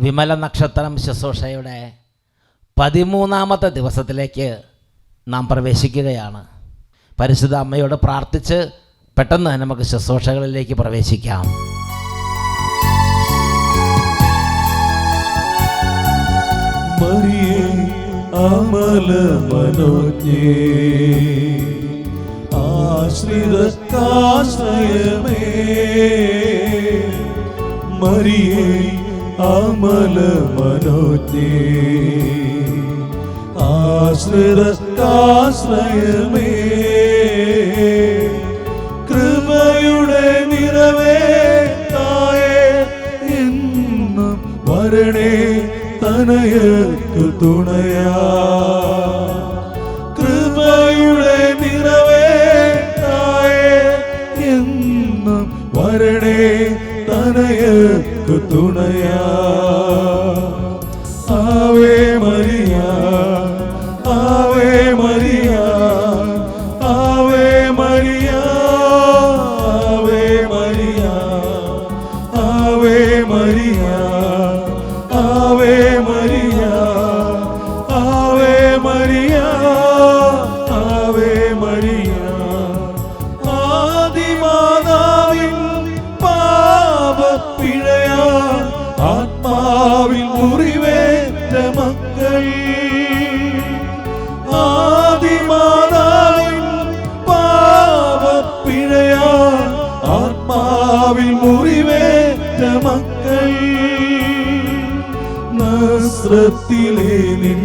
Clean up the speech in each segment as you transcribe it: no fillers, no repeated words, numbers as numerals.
വിമല നക്ഷത്രം ശുശ്രൂഷയുടെ 13ാമത്തെ ദിവസത്തിലേക്ക് നാം പ്രവേശിക്കുകയാണ്. പരിശുദ്ധ അമ്മയോട് പ്രാർത്ഥിച്ച് പെട്ടെന്ന് നമുക്ക് ശുശ്രൂഷകളിലേക്ക് പ്രവേശിക്കാം. മറിയേ അമല മനോജ്ഞേ ആശ്രിതർക്കാശ്രയമേ, മറിയേ അമല മനോജ്ഞേ ആശ്രിതർക്കാശ്രയമേ, കൃപയുടെ നിറവേ തായേ എന്നും വരണേ തനയർക്കു തുണയാ, കൃപയുടെ നിറവേ തായേ എന്നും വരണേ തനയർക്കു തുണയാ. Ave Maria, Ave Maria, Ave Maria, Ave Maria, Ave Maria, Ave Maria, Ave Maria, Ave Maria. ആദിമാതാവിൻ പാപപ്പിഴയാ ആത്മാവിൽ മുറിവേറ്റ മക്കൾ, ആദിമാതാവിൻ പാപപ്പിഴയാ ആത്മാവിൽ മുറിവേറ്റ മക്കൾ, നസ്രത്തിലെ നിൻ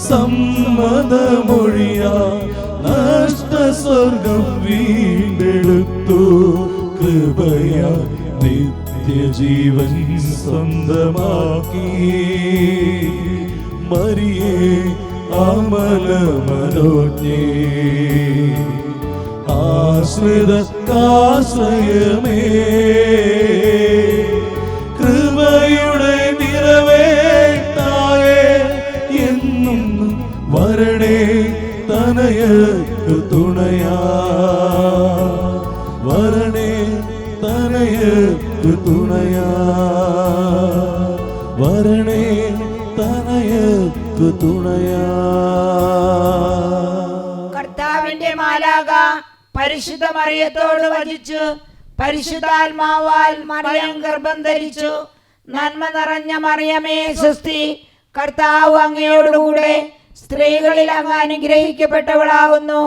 സമ്മതമൊഴിയാ നഷ്ടസ്വർഗം വീണ്ടെടുത്തു, കൃപയാ നിത്യജീവൻ സ്വന്തമാക്കി. മറിയേ അമല മനോജ്ഞേ ആശ്രിതർക്കാശ്രയമേ, കൃപയുടെ നിറവേ തായേ എന്നും വരണേ തനയർക്കു തുണയാ, വരണേ തനയർക്കു തുണയാ, വരണേ തനയർക്കു തുണയാ. കർത്താവിന്റെ മാലാഖ പരിശുദ്ധ മറിയത്തോട് വചിച്ചു, പരിശുദ്ധാത്മാവാൽ മറിയം ഗർഭം ധരിച്ചു. നന്മ നിറഞ്ഞ മറിയമേ സ്വസ്തി, കർത്താവ് അങ്ങയോടുകൂടെ സ്ത്രീകളിൽ അങ്ങ് അനുഗ്രഹിക്കപ്പെട്ടവളാകുന്നു.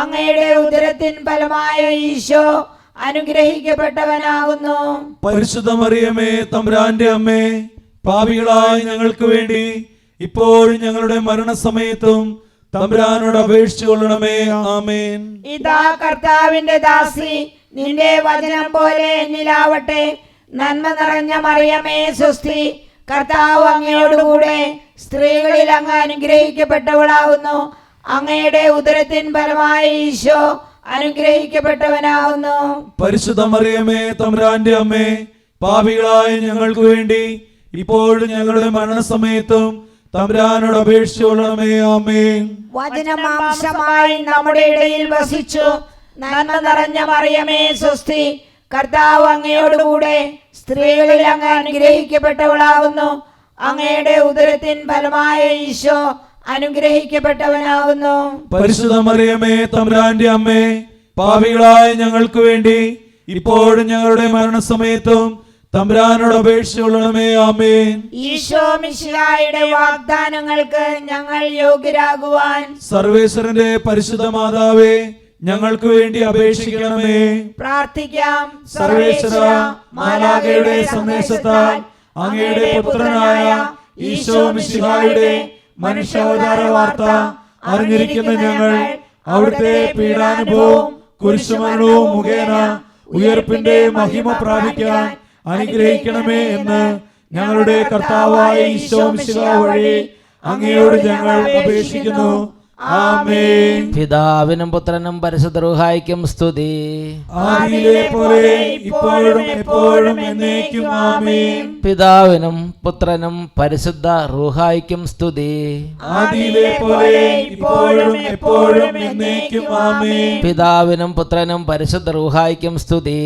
അങ്ങയുടെ ഉദരത്തിൻ ഫലമായ ഈശോ അനുഗ്രഹിക്കപ്പെട്ടവനാകുന്നു. പരിശുദ്ധ മറിയമേ തമ്പുരാന്റെ അമ്മേ, പാപികളായ ഞങ്ങൾക്ക് വേണ്ടി ഇപ്പോഴും ഞങ്ങളുടെ മരണസമയത്തും തമ്പുരാനോട് അപേക്ഷിച്ചു കൊള്ളണമേ. ആമേൻ. ഇതാ കർത്താവിന്റെ ദാസി, നിന്റെ വചനം പോലെ എന്നിലാവട്ടെ. നന്മ നിറഞ്ഞ മറിയമേ സ്വസ്തി, കർത്താവ് അങ്ങയോടുകൂടെ സ്ത്രീകളിൽ അങ്ങ് അനുഗ്രഹിക്കപ്പെട്ടവളാകുന്നു. അങ്ങയുടെ ഉദരത്തിൻ ഫലമായ ഈശോ അനുഗ്രഹിക്കപ്പെട്ടവനാകുന്നു. പരിശുദ്ധ മറിയമേ തമ്പുരാന്റെ അമ്മേ, പാപികളായ ഞങ്ങൾക്ക് വേണ്ടി ഇപ്പോഴും ഞങ്ങളുടെ മരണസമയത്തും തമ്പുരാനോട് അപേക്ഷിച്ചു കൊള്ളണമേ. ആമേൻ. വചനമാംസമായി നമ്മുടെ ഇടയിൽ വസിച്ചു. നന്മ നിറഞ്ഞ മറിയമേ സ്വസ്തി, കർത്താവ് അങ്ങയോടുകൂടെ സ്ത്രീകളിൽ അങ്ങ് അനുഗ്രഹിക്കപ്പെട്ടവളാകുന്നു. അങ്ങയുടെ ഉദരത്തിൻ ഫലമായ ഈശോ അനുഗ്രഹിക്കപ്പെട്ടവനാകുന്നു. പരിശുദ്ധ മറിയമേ തമ്പുരാന്റെ അമ്മേ, പാപികളായ ഞങ്ങൾക്ക് വേണ്ടി ഇപ്പോഴും ഞങ്ങളുടെ മരണസമയത്തും തമ്പുരാനോട് അപേക്ഷിച്ചു കൊള്ളണമേ. ആമേൻ. ഈശോ മിശിഹായുടെ വാഗ്ദാനങ്ങൾക്ക് ഞങ്ങൾ യോഗ്യരാകുവാൻ സർവേശ്വരന്റെ പരിശുദ്ധ മാതാവേ, ഞങ്ങൾക്ക് വേണ്ടി അപേക്ഷിക്കണമേ. പ്രാർത്ഥിക്കാം. സർവേശ്വര മാലാഖയുടെ സന്ദേശത്താൽ അങ്ങയുടെ പുത്രനായ ഈശോ മിശിഹായുടെ മനുഷ്യാവതാര വാർത്ത അറിഞ്ഞിരിക്കുന്ന ഞങ്ങൾ അവിടുത്തെ പീഡാനുഭവവും കുരിശുമരണവും മുഖേന ഉയർപ്പിന്റെ മഹിമ പ്രാപിക്കാൻ അനുഗ്രഹിക്കണമേ എന്ന് ഞങ്ങളുടെ കർത്താവായ ഈശോ മിശിഹാ വഴി അങ്ങയോട് ഞങ്ങൾ അപേക്ഷിക്കുന്നു. ആമേൻ. പിതാവിനും പുത്രനും പരിശുദ്ധ റൂഹായിക്കും സ്തുതി. ആദിയിലെ പോലെ ഇപ്പോഴും എപ്പോഴും എന്നേക്കും ആമേൻ. പിതാവിനും പുത്രനും പരിശുദ്ധ റൂഹായിക്കും സ്തുതി. ആദിയിലെ പോലെ ഇപ്പോഴും എപ്പോഴും എന്നേക്കും ആമേൻ. പിതാവിനും പുത്രനും പരിശുദ്ധ റൂഹായിക്കും സ്തുതി.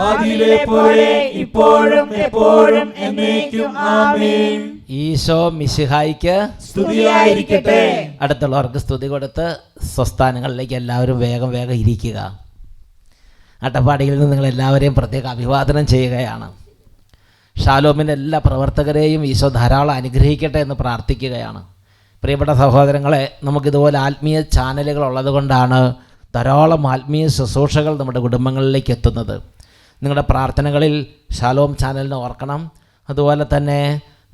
ആദിയിലെ പോലെ ഇപ്പോഴും എപ്പോഴും എന്നേക്കും ആമേൻ. ഈശോ മിശിഹായിക്ക് സ്തുതിയായിരിക്കട്ടെ. അടുത്തുള്ളവർക്ക് സ്തുതി കൊടുത്ത് സ്വസ്ഥാനങ്ങളിലേക്ക് എല്ലാവരും വേഗം വേഗം ഇരിക്കുക. അട്ടപ്പാടിയിൽ നിന്ന് നിങ്ങൾ എല്ലാവരെയും പ്രത്യേക അഭിവാദനം ചെയ്യുകയാണ്. ഷാലോമിൻ്റെ എല്ലാ പ്രവർത്തകരെയും ഈശോ ധാരാളം അനുഗ്രഹിക്കട്ടെ എന്ന് പ്രാർത്ഥിക്കുകയാണ്. പ്രിയപ്പെട്ട സഹോദരങ്ങളെ, നമുക്കിതുപോലെ ആത്മീയ ചാനലുകൾ ഉള്ളതുകൊണ്ടാണ് ധാരാളം ആത്മീയ ശുശ്രൂഷകൾ നമ്മുടെ കുടുംബങ്ങളിലേക്ക് എത്തുന്നത്. നിങ്ങളുടെ പ്രാർത്ഥനകളിൽ ഷാലോം ചാനലിനെ ഓർക്കണം. അതുപോലെ തന്നെ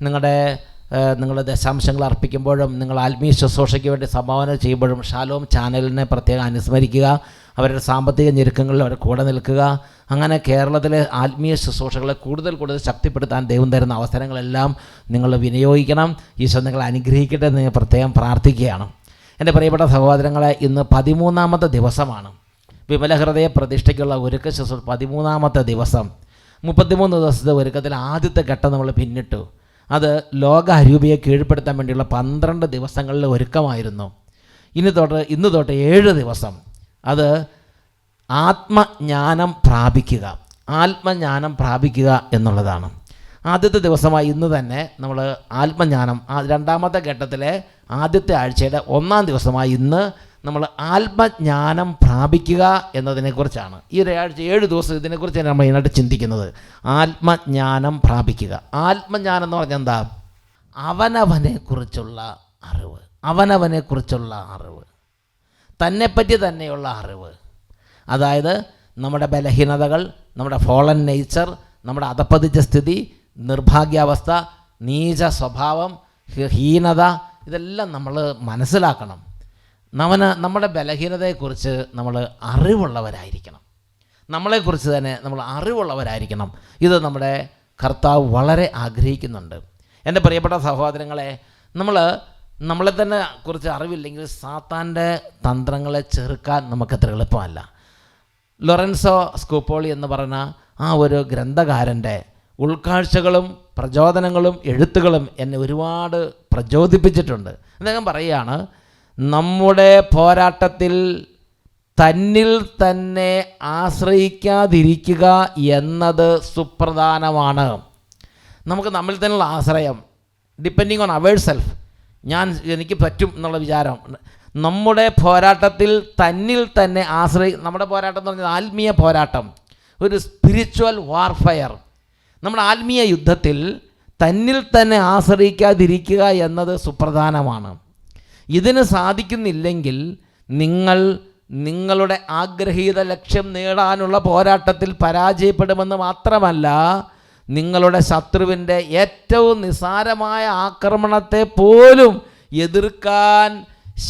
നിങ്ങളുടെ ദശാംശങ്ങൾ അർപ്പിക്കുമ്പോഴും നിങ്ങൾ ആത്മീയ ശുശ്രൂഷയ്ക്ക് വേണ്ടി സംഭാവന ചെയ്യുമ്പോഴും ഷാലോം ചാനലിനെ പ്രത്യേകം അനുസ്മരിക്കുക. അവരുടെ സാമ്പത്തിക ഞെരുക്കങ്ങളിൽ അവർ കൂടെ നിൽക്കുക. അങ്ങനെ കേരളത്തിലെ ആത്മീയ ശുശ്രൂഷകളെ കൂടുതൽ ശക്തിപ്പെടുത്താൻ ദൈവം തരുന്ന അവസരങ്ങളെല്ലാം നിങ്ങൾ വിനിയോഗിക്കണം. ഈശോ നിങ്ങളെ അനുഗ്രഹിക്കട്ടെ എന്ന് ഞാൻ പ്രത്യേകം പ്രാർത്ഥിക്കുകയാണ്. എൻ്റെ പ്രിയപ്പെട്ട സഹോദരങ്ങളെ, ഇന്ന് 13ാമത്തെ ദിവസമാണ്. വിമല ഹൃദയ പ്രതിഷ്ഠയ്ക്കുള്ള ഒരുക്ക ശുശ്രൂഷ 13ാമത്തെ ദിവസം. 33 ദിവസത്തെ ഒരുക്കത്തിൽ ആദ്യത്തെ ഘട്ടം നമ്മൾ പിന്നിട്ടു. അത് ലോക അരൂപിയെ കീഴ്പ്പെടുത്താൻ വേണ്ടിയുള്ള 12 ദിവസങ്ങളിലെ ഒരുക്കമായിരുന്നു. ഇന്ന് തൊട്ട് 7 ദിവസം അത് ആത്മജ്ഞാനം പ്രാപിക്കുക എന്നുള്ളതാണ്. ആദ്യത്തെ ദിവസമായി ഇന്ന് തന്നെ നമ്മൾ ആത്മജ്ഞാനം, രണ്ടാമത്തെ ഘട്ടത്തിലെ ആദ്യത്തെ ആഴ്ചയുടെ 1-ാം ദിവസമായി ഇന്ന് നമ്മൾ ആത്മജ്ഞാനം പ്രാപിക്കുക എന്നതിനെക്കുറിച്ചാണ്. ഈ ഒരാഴ്ച 7 ദിവസം ഇതിനെക്കുറിച്ച് നമ്മൾ ഇതിനായിട്ട് ചിന്തിക്കുന്നത്. ആത്മജ്ഞാനം പ്രാപിക്കുക. ആത്മജ്ഞാനം എന്ന് പറഞ്ഞാൽ എന്താ? അവനവനെക്കുറിച്ചുള്ള അറിവ്, തന്നെപ്പറ്റി തന്നെയുള്ള അറിവ്. അതായത് നമ്മുടെ ബലഹീനതകൾ, നമ്മുടെ ഫോളൻ നേച്ചർ, നമ്മുടെ അധപ്പതിച്ച സ്ഥിതി, നിർഭാഗ്യാവസ്ഥ, നീച സ്വഭാവം, ഹീനത, ഇതെല്ലാം നമ്മൾ മനസ്സിലാക്കണം. നമ്മുടെ ബലഹീനതയെക്കുറിച്ച് നമ്മൾ അറിവുള്ളവരായിരിക്കണം. നമ്മളെക്കുറിച്ച് തന്നെ നമ്മൾ അറിവുള്ളവരായിരിക്കണം. ഇത് നമ്മുടെ കർത്താവ് വളരെ ആഗ്രഹിക്കുന്നുണ്ട്. എൻ്റെ പ്രിയപ്പെട്ട സഹോദരങ്ങളെ, നമ്മളെ തന്നെ കുറിച്ച് അറിവില്ലെങ്കിൽ സാത്താൻ്റെ തന്ത്രങ്ങളെ ചെറുക്കാൻ നമുക്കത്ര എളുപ്പമല്ല. ലൊറൻസോ സ്കൂപ്പോളി എന്ന് പറഞ്ഞ ആ ഒരു ഗ്രന്ഥകാരൻ്റെ ഉൾക്കാഴ്ചകളും പ്രചോദനങ്ങളും എഴുത്തുകളും എന്നെ ഒരുപാട് പ്രചോദിപ്പിച്ചിട്ടുണ്ട്. അദ്ദേഹം പറയുകയാണ്, നമ്മുടെ പോരാട്ടത്തിൽ തന്നിൽ തന്നെ ആശ്രയിക്കാതിരിക്കുക എന്നത് സുപ്രധാനമാണ്. നമുക്ക് നമ്മിൽ തന്നെയുള്ള ആശ്രയം, ഡിപ്പെൻഡിങ് ഓൺ അവർ സെൽഫ്, എനിക്ക് പറ്റും എന്നുള്ള വിചാരം. നമ്മുടെ പോരാട്ടത്തിൽ തന്നിൽ തന്നെ നമ്മുടെ പോരാട്ടം എന്ന് പറഞ്ഞാൽ ആത്മീയ പോരാട്ടം, ഒരു സ്പിരിച്വൽ വാർഫെയർ. നമ്മുടെ ആത്മീയ യുദ്ധത്തിൽ തന്നിൽ തന്നെ ആശ്രയിക്കാതിരിക്കുക എന്നത് സുപ്രധാനമാണ്. ഇതിന് സാധിക്കുന്നില്ലെങ്കിൽ നിങ്ങളുടെ ആഗ്രഹീത ലക്ഷ്യം നേടാനുള്ള പോരാട്ടത്തിൽ പരാജയപ്പെടുമെന്ന് മാത്രമല്ല, നിങ്ങളുടെ ശത്രുവിൻ്റെ ഏറ്റവും നിസ്സാരമായ ആക്രമണത്തെ പോലും എതിർക്കാൻ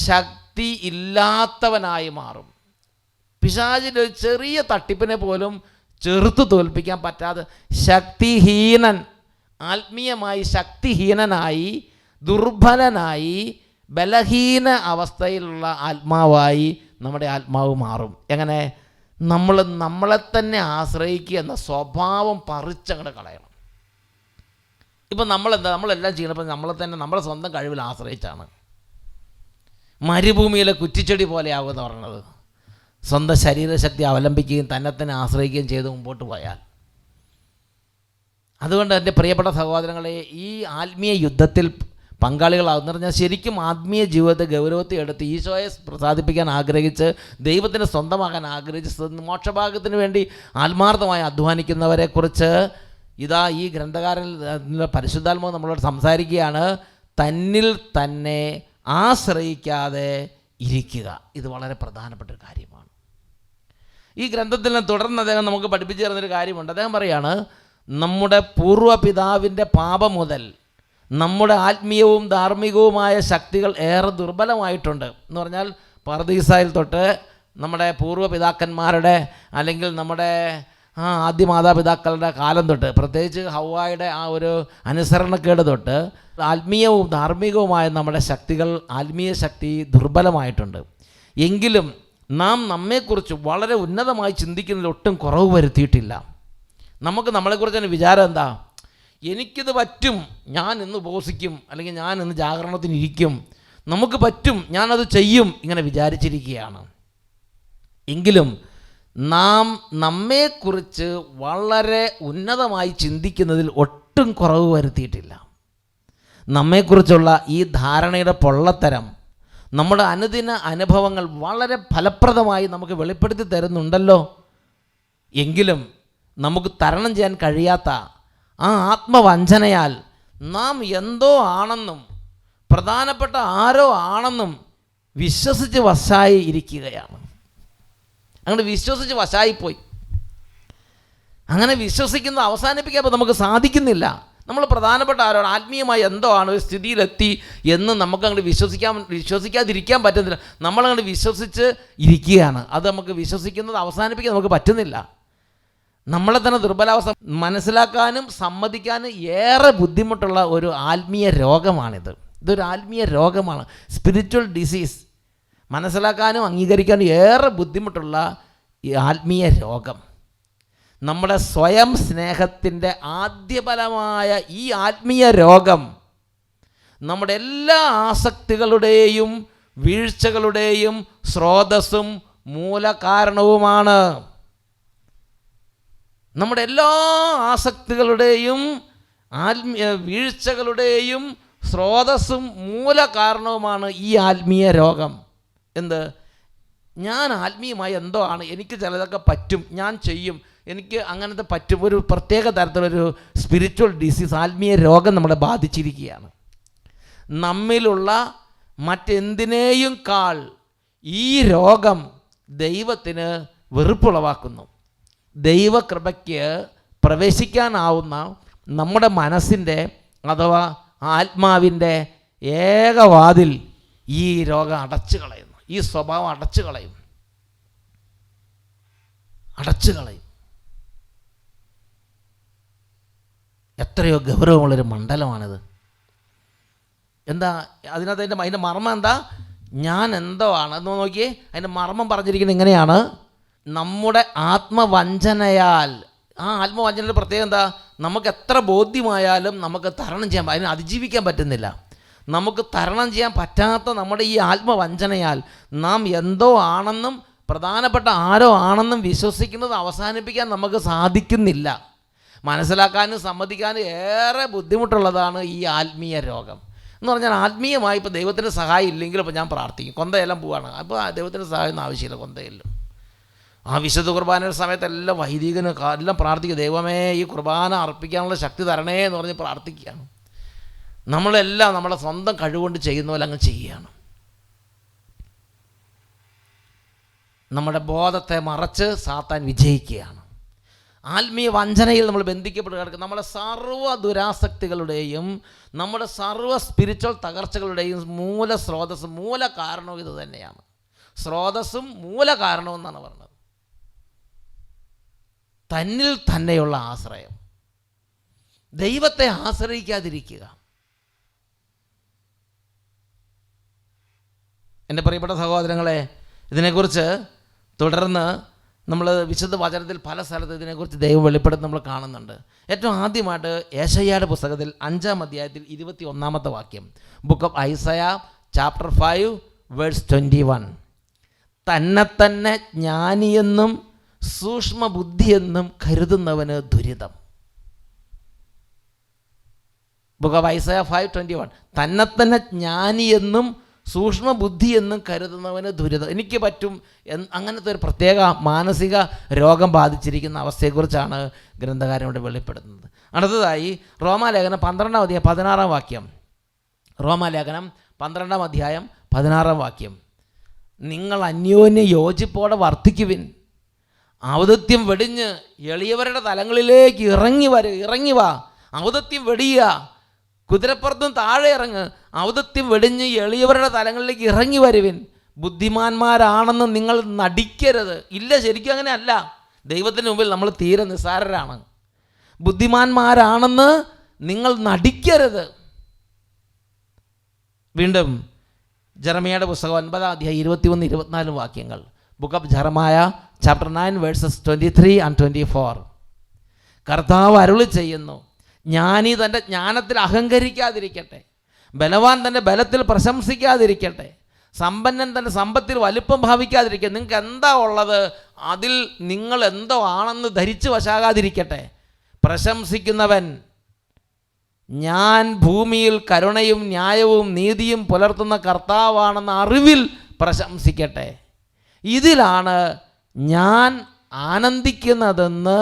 ശക്തി ഇല്ലാത്തവനായി മാറും. പിശാചിൻ്റെ ഒരു ചെറിയ തട്ടിപ്പിനെ പോലും ചെറുത്ത് തോൽപ്പിക്കാൻ പറ്റാതെ ആത്മീയമായി ശക്തിഹീനനായി, ദുർബലനായി, ബലഹീന അവസ്ഥയിലുള്ള ആത്മാവായി നമ്മുടെ ആത്മാവ് മാറും. എങ്ങനെ? നമ്മളെ തന്നെ ആശ്രയിക്കുക എന്ന സ്വഭാവം പറിച്ചങ്ങോട്ട് കളയണം. ഇപ്പം നമ്മളെല്ലാം ചെയ്യണപ്പോൾ നമ്മളെ സ്വന്തം കഴിവിൽ ആശ്രയിച്ചാണ്. മരുഭൂമിയിലെ കുറ്റിച്ചെടി പോലെയാകുമെന്ന് പറയുന്നത്. സ്വന്തം ശരീരശക്തി അവലംബിക്കുകയും തന്നെ ആശ്രയിക്കുകയും ചെയ്ത് മുമ്പോട്ട് പോയാൽ. അതുകൊണ്ട് എൻ്റെ പ്രിയപ്പെട്ട സഹോദരങ്ങളെ, ഈ ആത്മീയ യുദ്ധത്തിൽ പങ്കാളികളാകുന്ന പറഞ്ഞാൽ ശരിക്കും ആത്മീയ ജീവിതത്തെ ഗൗരവത്തിൽ എടുത്ത് ഈശോയെ പ്രസാദിപ്പിക്കാൻ ആഗ്രഹിച്ച്, ദൈവത്തിന് സ്വന്തമാകാൻ ആഗ്രഹിച്ച്, മോക്ഷഭാഗത്തിന് വേണ്ടി ആത്മാർത്ഥമായി അധ്വാനിക്കുന്നവരെക്കുറിച്ച് ഈ ഗ്രന്ഥകാരൻ പരിശുദ്ധാത്മാവ് നമ്മളോട് സംസാരിക്കുകയാണ്. തന്നിൽ തന്നെ ആശ്രയിക്കാതെ ഇരിക്കുക. ഇത് വളരെ പ്രധാനപ്പെട്ട ഒരു കാര്യമാണ്. ഈ ഗ്രന്ഥത്തിൽ തുടർന്ന് അദ്ദേഹം നമുക്ക് പഠിപ്പിച്ചു തരുന്നൊരു കാര്യമുണ്ട്. അദ്ദേഹം പറയാണ്, നമ്മുടെ പൂർവ്വപിതാവിൻ്റെ പാപം മുതൽ നമ്മുടെ ആത്മീയവും ധാർമ്മികവുമായ ശക്തികൾ ഏറെ ദുർബലമായിട്ടുണ്ട് എന്ന് പറഞ്ഞാൽ, പർദീസായിൽ തൊട്ട് നമ്മുടെ പൂർവ്വപിതാക്കന്മാരുടെ അല്ലെങ്കിൽ നമ്മുടെ ആദ്യ മാതാപിതാക്കളുടെ കാലം തൊട്ട്, പ്രത്യേകിച്ച് ഹവ്വായുടെ ആ ഒരു അനുസരണക്കേട് തൊട്ട് ആത്മീയവും ധാർമ്മികവുമായ നമ്മുടെ ശക്തികൾ, ആത്മീയ ശക്തി ദുർബലമായിട്ടുണ്ട്. എങ്കിലും നാം നമ്മെക്കുറിച്ച് വളരെ ഉന്നതമായി ചിന്തിക്കുന്നതിൽ ഒട്ടും കുറവ് വരുത്തിയിട്ടില്ല. നമുക്ക് നമ്മളെക്കുറിച്ച് തന്നെ വിചാരം എന്താ? എനിക്കിത് പറ്റും, ഞാൻ ഇന്ന് ഉപവസിക്കും, അല്ലെങ്കിൽ ഞാൻ ഇന്ന് ജാഗരണത്തിനിരിക്കും, നമുക്ക് പറ്റും, ഞാനത് ചെയ്യും, ഇങ്ങനെ വിചാരിച്ചിരിക്കുകയാണ്. എങ്കിലും നാം നമ്മെക്കുറിച്ച് വളരെ ഉന്നതമായി ചിന്തിക്കുന്നതിൽ ഒട്ടും കുറവ് വരുത്തിയിട്ടില്ല. നമ്മെക്കുറിച്ചുള്ള ഈ ധാരണയുടെ പൊള്ളത്തരം നമ്മുടെ അനുദിന അനുഭവങ്ങൾ വളരെ ഫലപ്രദമായി നമുക്ക് വെളിപ്പെടുത്തി തരുന്നുണ്ടല്ലോ. എങ്കിലും നമുക്ക് തരണം ചെയ്യാൻ കഴിയാത്ത ആ ആത്മവഞ്ചനയാൽ നാം എന്തോ ആണെന്നും പ്രധാനപ്പെട്ട ആരോ ആണെന്നും വിശ്വസിച്ച് വശായി ഇരിക്കുകയാണ്. അങ്ങനെ വിശ്വസിച്ച് വശായിപ്പോയി. അങ്ങനെ വിശ്വസിക്കുന്നത് അവസാനിപ്പിക്കാൻ നമുക്ക് സാധിക്കുന്നില്ല. നമ്മൾ പ്രധാനപ്പെട്ട ആരോട് ആത്മീയമായി എന്തോ ആണ് ഒരു സ്ഥിതിയിലെത്തി എന്ന് നമുക്ക് അങ്ങോട്ട് വിശ്വസിക്കാതിരിക്കാൻ പറ്റുന്നില്ല. നമ്മളങ്ങോട്ട് വിശ്വസിച്ച് ഇരിക്കുകയാണ്. അത് നമുക്ക് വിശ്വസിക്കുന്നത് അവസാനിപ്പിക്കാൻ നമുക്ക് പറ്റുന്നില്ല. നമ്മളെ തന്നെ ദുർബലാവസ്ഥ മനസ്സിലാക്കാനും സമ്മതിക്കാനും ഏറെ ബുദ്ധിമുട്ടുള്ള ഒരു ആത്മീയ രോഗമാണിത്. ഇതൊരു ആത്മീയ രോഗമാണ്, സ്പിരിച്വൽ ഡിസീസ്. മനസ്സിലാക്കാനും അംഗീകരിക്കാനും ഏറെ ബുദ്ധിമുട്ടുള്ള ഈ ആത്മീയ രോഗം. നമ്മുടെ സ്വയം സ്നേഹത്തിൻ്റെ ആദ്യഫലമായ ഈ ആത്മീയ രോഗം നമ്മുടെ എല്ലാ ആസക്തികളുടെയും വീഴ്ചകളുടെയും സ്രോതസ്സും മൂലകാരണവുമാണ്. നമ്മുടെ എല്ലാ ആസക്തികളുടെയും വീഴ്ചകളുടെയും സ്രോതസ്സും മൂലകാരണവുമാണ് ഈ ആത്മീയ രോഗം. എന്ത്? ഞാൻ ആത്മീയമായി എന്തോ ആണ്, എനിക്ക് ചിലതൊക്കെ പറ്റും, ഞാൻ ചെയ്യും, എനിക്ക് അങ്ങനത്തെ പറ്റും. ഒരു പ്രത്യേക തരത്തിലൊരു സ്പിരിച്വൽ ഡിസീസ്, ആത്മീയ രോഗം നമ്മളെ ബാധിച്ചിരിക്കുകയാണ്. നമ്മിലുള്ള മറ്റെന്തിനേയും കാൾ ഈ രോഗം ദൈവത്തിന് വെറുപ്പുളവാക്കുന്നു. ദൈവകൃപയ്ക്ക് പ്രവേശിക്കാനാവുന്ന നമ്മുടെ മനസ്സിൻ്റെ അഥവാ ആത്മാവിൻ്റെ ഏകവാതിൽ ഈ രോഗം അടച്ചു കളയുന്നു. ഈ സ്വഭാവം അടച്ചു കളയും. എത്രയോ ഗൗരവമുള്ളൊരു മണ്ഡലമാണിത്. എന്താ അതിനകത്ത് അതിൻ്റെ മർമ്മം എന്താ? ഞാൻ എന്തോ ആണ് എന്ന് നോക്കിയേ. അതിൻ്റെ മർമ്മം പറഞ്ഞിരിക്കുന്നത് ഇങ്ങനെയാണ്: നമ്മുടെ ആത്മവഞ്ചനയാൽ. ആ ആത്മവഞ്ചനയുടെ പ്രത്യേകം എന്താ? നമുക്ക് എത്ര ബോധ്യമായാലും നമുക്ക് തരണം ചെയ്യാൻ, അതിനെ അതിജീവിക്കാൻ പറ്റുന്നില്ല. നമുക്ക് തരണം ചെയ്യാൻ പറ്റാത്ത നമ്മുടെ ഈ ആത്മവഞ്ചനയാൽ നാം എന്തോ ആണെന്നും പ്രധാനപ്പെട്ട ആരോ ആണെന്നും വിശ്വസിക്കുന്നത് അവസാനിപ്പിക്കാൻ നമുക്ക് സാധിക്കുന്നില്ല. മനസ്സിലാക്കാനും സമ്മതിക്കാനും ഏറെ ബുദ്ധിമുട്ടുള്ളതാണ് ഈ ആത്മീയ രോഗം എന്ന് പറഞ്ഞാൽ. ആത്മീയമായി ഇപ്പോൾ ദൈവത്തിൻ്റെ സഹായം ഇല്ലെങ്കിലും ഇപ്പോൾ ഞാൻ പ്രാർത്ഥിക്കും, കൊന്തയെല്ലാം പോവാണ്, അപ്പോൾ ദൈവത്തിൻ്റെ സഹായം ആവശ്യമില്ല, കൊന്തയെല്ലാം. ആ വിശുദ്ധ കുർബാനയുടെ സമയത്തെല്ലാം വൈദികന് എല്ലാം പ്രാർത്ഥിക്കുക, ദൈവമേ ഈ കുർബാന അർപ്പിക്കാനുള്ള ശക്തി തരണേ എന്ന് പറഞ്ഞ് പ്രാർത്ഥിക്കുകയാണ്. നമ്മളെല്ലാം നമ്മളെ സ്വന്തം കഴിവുകൊണ്ട് ചെയ്യുന്ന പോലെ അങ്ങ് ചെയ്യുകയാണ്. നമ്മുടെ ബോധത്തെ മറച്ച് സാത്താൻ വിജയിക്കുകയാണ്. ആത്മീയ വഞ്ചനയിൽ നമ്മൾ ബന്ധിക്കപ്പെട്ട് കിടക്കുക. നമ്മുടെ സർവ്വ ദുരാസക്തികളുടെയും നമ്മുടെ സർവ്വ സ്പിരിച്വൽ തകർച്ചകളുടെയും സ്രോതസ്സും മൂല കാരണവും ഇത് തന്നെയാണ്. സ്രോതസ്സും മൂല കാരണവും എന്നാണ് പറഞ്ഞത്. തന്നിൽ തന്നെയുള്ള ആശ്രയം, ദൈവത്തെ ആശ്രയിക്കാതിരിക്കുക. എൻ്റെ പ്രിയപ്പെട്ട സഹോദരങ്ങളെ, ഇതിനെക്കുറിച്ച് തുടർന്ന് നമ്മൾ വിശുദ്ധ വചനത്തിൽ പല സ്ഥലത്ത് ഇതിനെക്കുറിച്ച് ദൈവം വെളിപ്പെടുത്തി നമ്മൾ കാണുന്നുണ്ട്. ഏറ്റവും ആദ്യമായിട്ട് യേശയ്യായുടെ പുസ്തകത്തിൽ 5-ാം അധ്യായത്തിൽ 21-ാമത്തെ വാക്യം, book of Isaiah chapter 5 verse 21. തന്നെ ജ്ഞാനിയെന്നും സൂക്ഷ്മ ബുദ്ധിയെന്നും കരുതുന്നവന് ദുരിതം. Book of Isaiah 5:21. തന്നെ ജ്ഞാനിയെന്നും സൂക്ഷ്മ ബുദ്ധി എന്നും കരുതുന്നവന് ദുരിതം. എനിക്ക് പറ്റും അങ്ങനത്തെ ഒരു പ്രത്യേക മാനസിക രോഗം ബാധിച്ചിരിക്കുന്ന അവസ്ഥയെക്കുറിച്ചാണ് ഗ്രന്ഥകാരൻ ഇവിടെ വെളിപ്പെടുത്തുന്നത്. അടുത്തതായി റോമാലേഖനം 12-ാം അധ്യായം 16-ാം വാക്യം. റോമാലേഖനം 12-ാം അധ്യായം 16-ാം വാക്യം. നിങ്ങൾ അന്യോന്യ യോജിപ്പോടെ വർദ്ധിക്കുവിൻ, ഔദത്യം വെടിഞ്ഞ് എളിയവരുടെ തലങ്ങളിലേക്ക് ഇറങ്ങി വാ. ഔദത്യം വെടിയുക, കുതിരപ്പുറത്തും താഴെ ഇറങ്ങ്. ഔദത്യം വെടിഞ്ഞ് എളിയവരുടെ തലങ്ങളിലേക്ക് ഇറങ്ങി വരുവിൻ. ബുദ്ധിമാന്മാരാണെന്ന് നിങ്ങൾ നടിക്കരുത്. ഇല്ല, ശരിക്കും അങ്ങനെ അല്ല. ദൈവത്തിന് മുമ്പിൽ നമ്മൾ തീരെ നിസ്സാരരാണ്. ബുദ്ധിമാന്മാരാണെന്ന് നിങ്ങൾ നടിക്കരുത്. വീണ്ടും ജെറമിയയുടെ പുസ്തകം 9-ാം അധ്യായം 21-24 വാക്യങ്ങൾ. Book of ജെറമായ chapter 9 versus 23 and 24. കർത്താവ് അരുളി ചെയ്യുന്നു, ജ്ഞാനി തൻ്റെ ജ്ഞാനത്തിൽ അഹങ്കരിക്കാതിരിക്കട്ടെ, ബലവാൻ തൻ്റെ ബലത്തിൽ പ്രശംസിക്കാതിരിക്കട്ടെ, സമ്പന്നൻ തൻ്റെ സമ്പത്തിൽ വലിപ്പം ഭാവിക്കാതിരിക്കട്ടെ. നിങ്ങൾക്ക് എന്താ ഉള്ളത് അതിൽ നിങ്ങൾ എന്തോ ആണെന്ന് ധരിച്ചു വശാകാതിരിക്കട്ടെ. പ്രശംസിക്കുന്നവൻ ഞാൻ ഭൂമിയിൽ കരുണയും ന്യായവും നീതിയും പുലർത്തുന്ന കർത്താവാണെന്ന അറിവിൽ പ്രശംസിക്കട്ടെ. ഇതിലാണ് ഞാൻ ആനന്ദിക്കുന്നതെന്ന്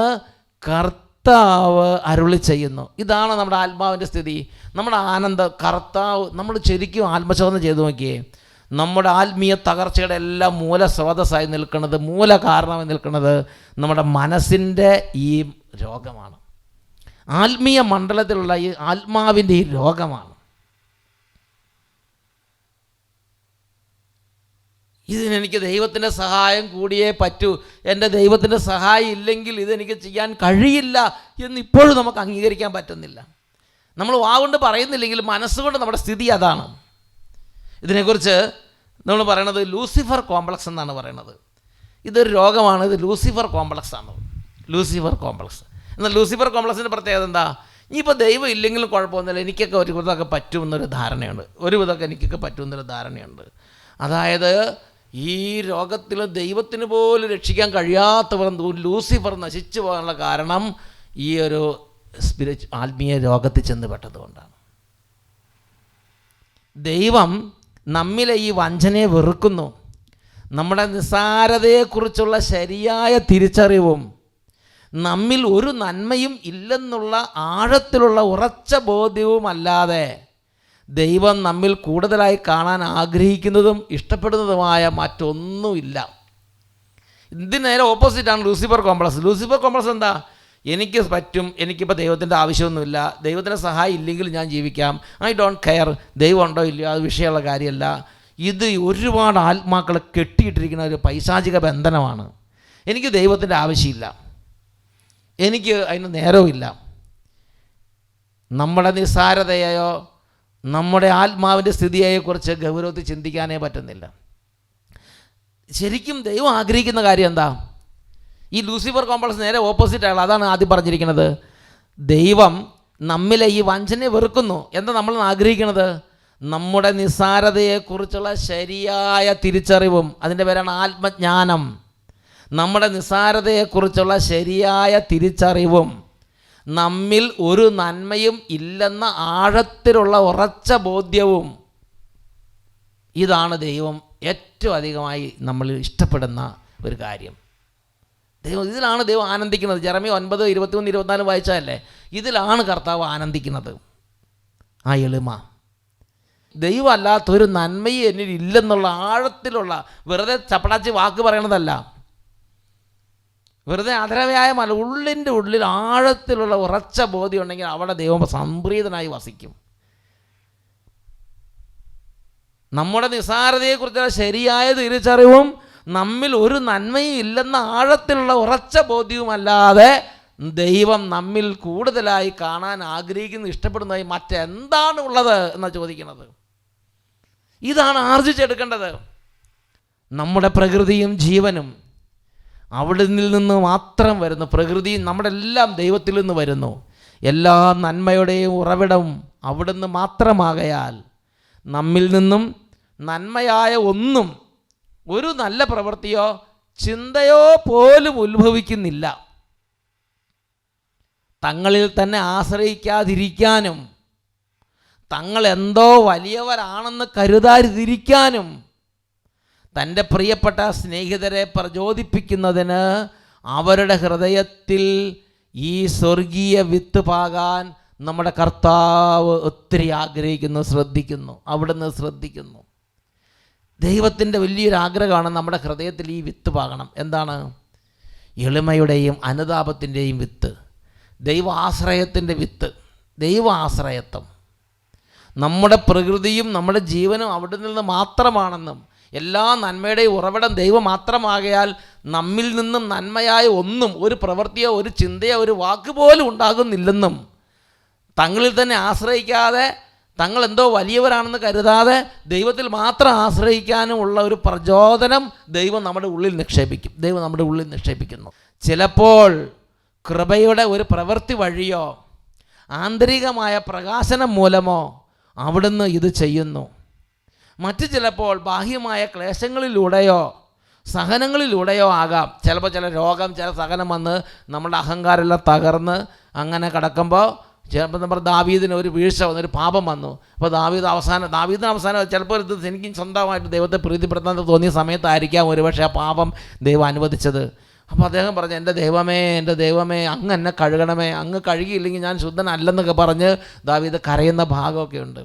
കർത്താവ് അരുളി ചെയ്യുന്നു. ഇതാണ് നമ്മുടെ ആത്മാവിൻ്റെ സ്ഥിതി. നമ്മുടെ ആനന്ദം കർത്താവ്. നമ്മൾ ശരിക്കും ആത്മശോധന ചെയ്തു നോക്കിയേ. നമ്മുടെ ആത്മീയ തകർച്ചയുടെ എല്ലാം മൂലസ്രോതസ്സായി നിൽക്കുന്നത്, മൂല കാരണമായി നിൽക്കുന്നത് നമ്മുടെ മനസ്സിൻ്റെ ഈ രോഗമാണ്. ആത്മീയ മണ്ഡലത്തിലുള്ള ഈ ആത്മാവിൻ്റെ ഈ രോഗമാണ്. ഇതിനെനിക്ക് ദൈവത്തിൻ്റെ സഹായം കൂടിയേ പറ്റൂ, എൻ്റെ ദൈവത്തിൻ്റെ സഹായം ഇല്ലെങ്കിൽ ഇതെനിക്ക് ചെയ്യാൻ കഴിയില്ല എന്ന് ഇപ്പോഴും നമുക്ക് അംഗീകരിക്കാൻ പറ്റുന്നില്ല. നമ്മൾ വാഗൊണ്ട് പറയുന്നില്ലെങ്കിൽ മനസ്സുകൊണ്ട് നമ്മുടെ സ്ഥിതി അതാണ്. ഇതിനെക്കുറിച്ച് നമ്മൾ പറയണത് ലൂസിഫർ കോംപ്ലക്സ് എന്നാണ് പറയണത്. ഇതൊരു രോഗമാണ്. ഇത് ലൂസിഫർ കോംപ്ലക്സ് ആണ്. Lucifer complex. എന്നാൽ ലൂസിഫർ കോംപ്ലക്സിൻ്റെ പ്രത്യേകത എന്താ? ഇനിയിപ്പോൾ ദൈവം ഇല്ലെങ്കിലും കുഴപ്പമൊന്നുമില്ല, എനിക്കൊക്കെ ഒരു വിധമൊക്കെ പറ്റുമെന്നൊരു ധാരണയുണ്ട്. ഒരു വിധമൊക്കെ എനിക്കൊക്കെ പറ്റുമെന്നൊരു ധാരണയുണ്ട്. അതായത് ഈ രോഗത്തിൽ ദൈവത്തിന് പോലും രക്ഷിക്കാൻ കഴിയാത്തവർ ലൂസിഫർ നശിച്ചു പോകാനുള്ള കാരണം ഈ ഒരു ആത്മീയ രോഗത്തിൽ ചെന്ന് പെട്ടതുകൊണ്ടാണ്. ദൈവം നമ്മിലെ ഈ വഞ്ചനയെ വെറുക്കുന്നു. നമ്മുടെ നിസ്സാരതയെക്കുറിച്ചുള്ള ശരിയായ തിരിച്ചറിവും നമ്മിൽ ഒരു നന്മയും ഇല്ലെന്നുള്ള ആഴത്തിലുള്ള ഉറച്ച ബോധ്യവുമല്ലാതെ ദൈവം നമ്മിൽ കൂടുതലായി കാണാൻ ആഗ്രഹിക്കുന്നതും ഇഷ്ടപ്പെടുന്നതുമായ മറ്റൊന്നുമില്ല. ഇതിന് നേരെ ഓപ്പോസിറ്റാണ് ലൂസിഫർ കോംപ്ലക്സ്. ലൂസിഫർ കോംപ്ലക്സ് എന്താ? എനിക്ക് പറ്റും, എനിക്കിപ്പോൾ ദൈവത്തിൻ്റെ ആവശ്യമൊന്നുമില്ല, ദൈവത്തിൻ്റെ സഹായം ഇല്ലെങ്കിൽ ഞാൻ ജീവിക്കാം, ഐ ഡോണ്ട് കെയർ, ദൈവം ഉണ്ടോ ഇല്ലയോ അത് വിഷയമുള്ള കാര്യമല്ല. ഇത് ഒരുപാട് ആത്മാക്കളെ കെട്ടിയിട്ടിരിക്കുന്ന ഒരു പൈശാചിക ബന്ധനമാണ്. എനിക്ക് ദൈവത്തിൻ്റെ ആവശ്യമില്ല, എനിക്ക് അതിന് നേരവുമില്ല. നമ്മുടെ നിസ്സാരതയെയോ നമ്മുടെ ആത്മാവിൻ്റെ സ്ഥിതിയെക്കുറിച്ച് ഗൗരവത്തിൽ ചിന്തിക്കാനേ പറ്റുന്നില്ല. ശരിക്കും ദൈവം ആഗ്രഹിക്കുന്ന കാര്യം എന്താ? ഈ ലൂസിഫർ കോംപ്ലക്സ് നേരെ ഓപ്പോസിറ്റാണ്. അതാണ് ആദ്യം പറഞ്ഞിരിക്കുന്നത്. ദൈവം നമ്മിലെ ഈ വഞ്ചനയെ വെറുക്കുന്നു. എന്താ നമ്മൾ ആഗ്രഹിക്കുന്നത്? നമ്മുടെ നിസ്സാരതയെക്കുറിച്ചുള്ള ശരിയായ തിരിച്ചറിവും, അതിൻ്റെ പേരാണ് ആത്മജ്ഞാനം. നമ്മുടെ നിസ്സാരതയെക്കുറിച്ചുള്ള ശരിയായ തിരിച്ചറിവും നമ്മിൽ ഒരു നന്മയും ഇല്ലെന്ന ആഴത്തിലുള്ള ഉറച്ച ബോധ്യവും, ഇതാണ് ദൈവം ഏറ്റവും അധികമായി നമ്മൾ ഇഷ്ടപ്പെടുന്ന ഒരു കാര്യം. ഇതിലാണ് ദൈവം ആനന്ദിക്കുന്നത്. ജെറമിയ 9, 21, 24 വായിച്ചാലേ ഇതിലാണ് കർത്താവ് ആനന്ദിക്കുന്നത്. ആ എളിമ, ദൈവം അല്ലാത്തൊരു നന്മയും എന്നിൽ ഇല്ലെന്നുള്ള ആഴത്തിലുള്ള, വെറുതെ ചപ്പടാച്ചി വാക്ക് പറയണതല്ല, വെറുതെ അധരവ്യായമല്ല, ഉള്ളിൻ്റെ ഉള്ളിൽ ആഴത്തിലുള്ള ഉറച്ച ബോധ്യം ഉണ്ടെങ്കിൽ അവിടെ ദൈവം സംപ്രീതനായി വസിക്കും. നമ്മുടെ നിസ്സാരതയെക്കുറിച്ചുള്ള ശരിയായ തിരിച്ചറിവും നമ്മിൽ ഒരു നന്മയും ഇല്ലെന്ന ആഴത്തിലുള്ള ഉറച്ച ബോധ്യവുമല്ലാതെ ദൈവം നമ്മിൽ കൂടുതലായി കാണാൻ ആഗ്രഹിക്കുന്ന, ഇഷ്ടപ്പെടുന്നതായി മറ്റെന്താണ് ഉള്ളത് എന്നാണ് ചോദിക്കുന്നത്. ഇതാണ് ആർജിച്ചെടുക്കേണ്ടത്. നമ്മുടെ പ്രകൃതിയും ജീവനും അവിടെ നിന്ന് മാത്രം വരുന്നു. പ്രകൃതി നമ്മുടെ എല്ലാം ദൈവത്തിൽ നിന്ന് വരുന്നു. എല്ലാ നന്മയുടെയും ഉറവിടം അവിടുന്ന് മാത്രമാകയാൽ നമ്മിൽ നിന്നും നന്മയായ ഒന്നും, ഒരു നല്ല പ്രവൃത്തിയോ ചിന്തയോ പോലും ഉത്ഭവിക്കുന്നില്ല. തങ്ങളിൽ തന്നെ ആശ്രയിക്കാതിരിക്കാനും തങ്ങൾ എന്തോ വലിയവരാണെന്ന് കരുതാതിരിക്കാനും തൻ്റെ പ്രിയപ്പെട്ട സ്നേഹിതരെ പ്രചോദിപ്പിക്കുന്നതിന് അവരുടെ ഹൃദയത്തിൽ ഈ സ്വർഗീയ വിത്ത് പാകാൻ നമ്മുടെ കർത്താവ് ഒത്തിരി ആഗ്രഹിക്കുന്നു, ശ്രദ്ധിക്കുന്നു. അവിടുന്ന് ശ്രദ്ധിക്കുന്നു. ദൈവത്തിൻ്റെ വലിയൊരു ആഗ്രഹമാണ് നമ്മുടെ ഹൃദയത്തിൽ ഈ വിത്ത് പാകണം. എന്താണ്? എളിമയുടെയും അനുതാപത്തിൻ്റെയും വിത്ത്, ദൈവ ആശ്രയത്തിൻ്റെ വിത്ത്, ദൈവ ആശ്രയത്വം. നമ്മുടെ പ്രകൃതിയും നമ്മുടെ ജീവനും അവിടെ നിന്ന് മാത്രമാണെന്നും എല്ലാ നന്മയുടെയും ഉറവിടം ദൈവം മാത്രമാകയാൽ നമ്മിൽ നിന്നും നന്മയായ ഒന്നും, ഒരു പ്രവൃത്തിയോ ഒരു ചിന്തയോ ഒരു വാക്ക് പോലും ഉണ്ടാകുന്നില്ലെന്നും, തങ്ങളിൽ തന്നെ ആശ്രയിക്കാതെ തങ്ങൾ എന്തോ വലിയവരാണെന്ന് കരുതാതെ ദൈവത്തിൽ മാത്രം ആശ്രയിക്കാനുമുള്ള ഒരു പ്രചോദനം ദൈവം നമ്മുടെ ഉള്ളിൽ നിക്ഷേപിക്കുന്നു. ചിലപ്പോൾ കൃപയുടെ ഒരു പ്രവൃത്തി വഴിയോ ആന്തരികമായ പ്രകാശനം മൂലമോ അവിടുന്ന് ഇത് ചെയ്യുന്നു. മറ്റു ചിലപ്പോൾ ബാഹ്യമായ ക്ലേശങ്ങളിലൂടെയോ സഹനങ്ങളിലൂടെയോ ആകാം. ചിലപ്പോൾ ചില രോഗം, ചില സഹനം വന്ന് നമ്മുടെ അഹങ്കാരമെല്ലാം തകർന്ന് അങ്ങനെ കിടക്കുമ്പോൾ ചിലപ്പോൾ നമ്മുടെ ദാവീദിന് ഒരു വീഴ്ച വന്നു, ഒരു പാപം വന്നു. അപ്പോൾ ദാവീദിന് അവസാനം ചിലപ്പോൾ ഇത് എനിക്ക് സ്വന്തമായിട്ട് ദൈവത്തെ പ്രീതിപ്പെടുത്താൻ തോന്നിയ സമയത്തായിരിക്കാം ഒരുപക്ഷെ ആ പാപം ദൈവം അനുവദിച്ചത്. അപ്പോൾ അദ്ദേഹം പറഞ്ഞു, എൻ്റെ ദൈവമേ അങ്ങ് എന്നെ കഴുകണമേ, അങ്ങ് കഴുകിയില്ലെങ്കിൽ ഞാൻ ശുദ്ധനല്ലെന്നൊക്കെ പറഞ്ഞ് ദാവീദ് കരയുന്ന ഭാഗമൊക്കെ ഉണ്ട്.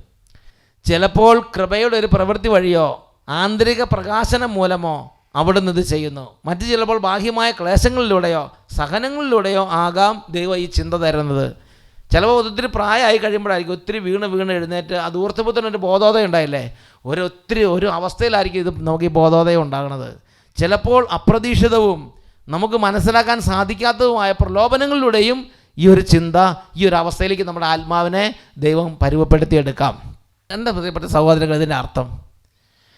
ചിലപ്പോൾ കൃപയുടെ ഒരു പ്രവൃത്തി വഴിയോ ആന്തരിക പ്രകാശനം മൂലമോ അവിടുന്ന് ഇത് ചെയ്യുന്നു. മറ്റു ചിലപ്പോൾ ബാഹ്യമായ ക്ലേശങ്ങളിലൂടെയോ സഹനങ്ങളിലൂടെയോ ആകാം ദൈവം ഈ ചിന്ത തരുന്നത്. ചിലപ്പോൾ ഒത്തിരി പ്രായമായി കഴിയുമ്പോഴായിരിക്കും ഒത്തിരി വീണ് എഴുന്നേറ്റ് അത് ഓർത്തപ്പോൾ തന്നെ ഒരു ബോധോദയം ഉണ്ടായില്ലേ, ഒരു അവസ്ഥയിലായിരിക്കും ഇത് നമുക്ക് ഈ ബോധോദയം ഉണ്ടാകുന്നത്. ചിലപ്പോൾ അപ്രതീക്ഷിതവും നമുക്ക് മനസ്സിലാക്കാൻ സാധിക്കാത്തതുമായ പ്രലോഭനങ്ങളിലൂടെയും ഈ ഒരു ചിന്ത, ഈ ഒരു അവസ്ഥയിലേക്ക് നമ്മുടെ ആത്മാവിനെ ദൈവം പരുവപ്പെടുത്തിയെടുക്കാം. എൻ്റെ പ്രിയപ്പെട്ട സഹോദരങ്ങൾ, ഇതിൻ്റെ അർത്ഥം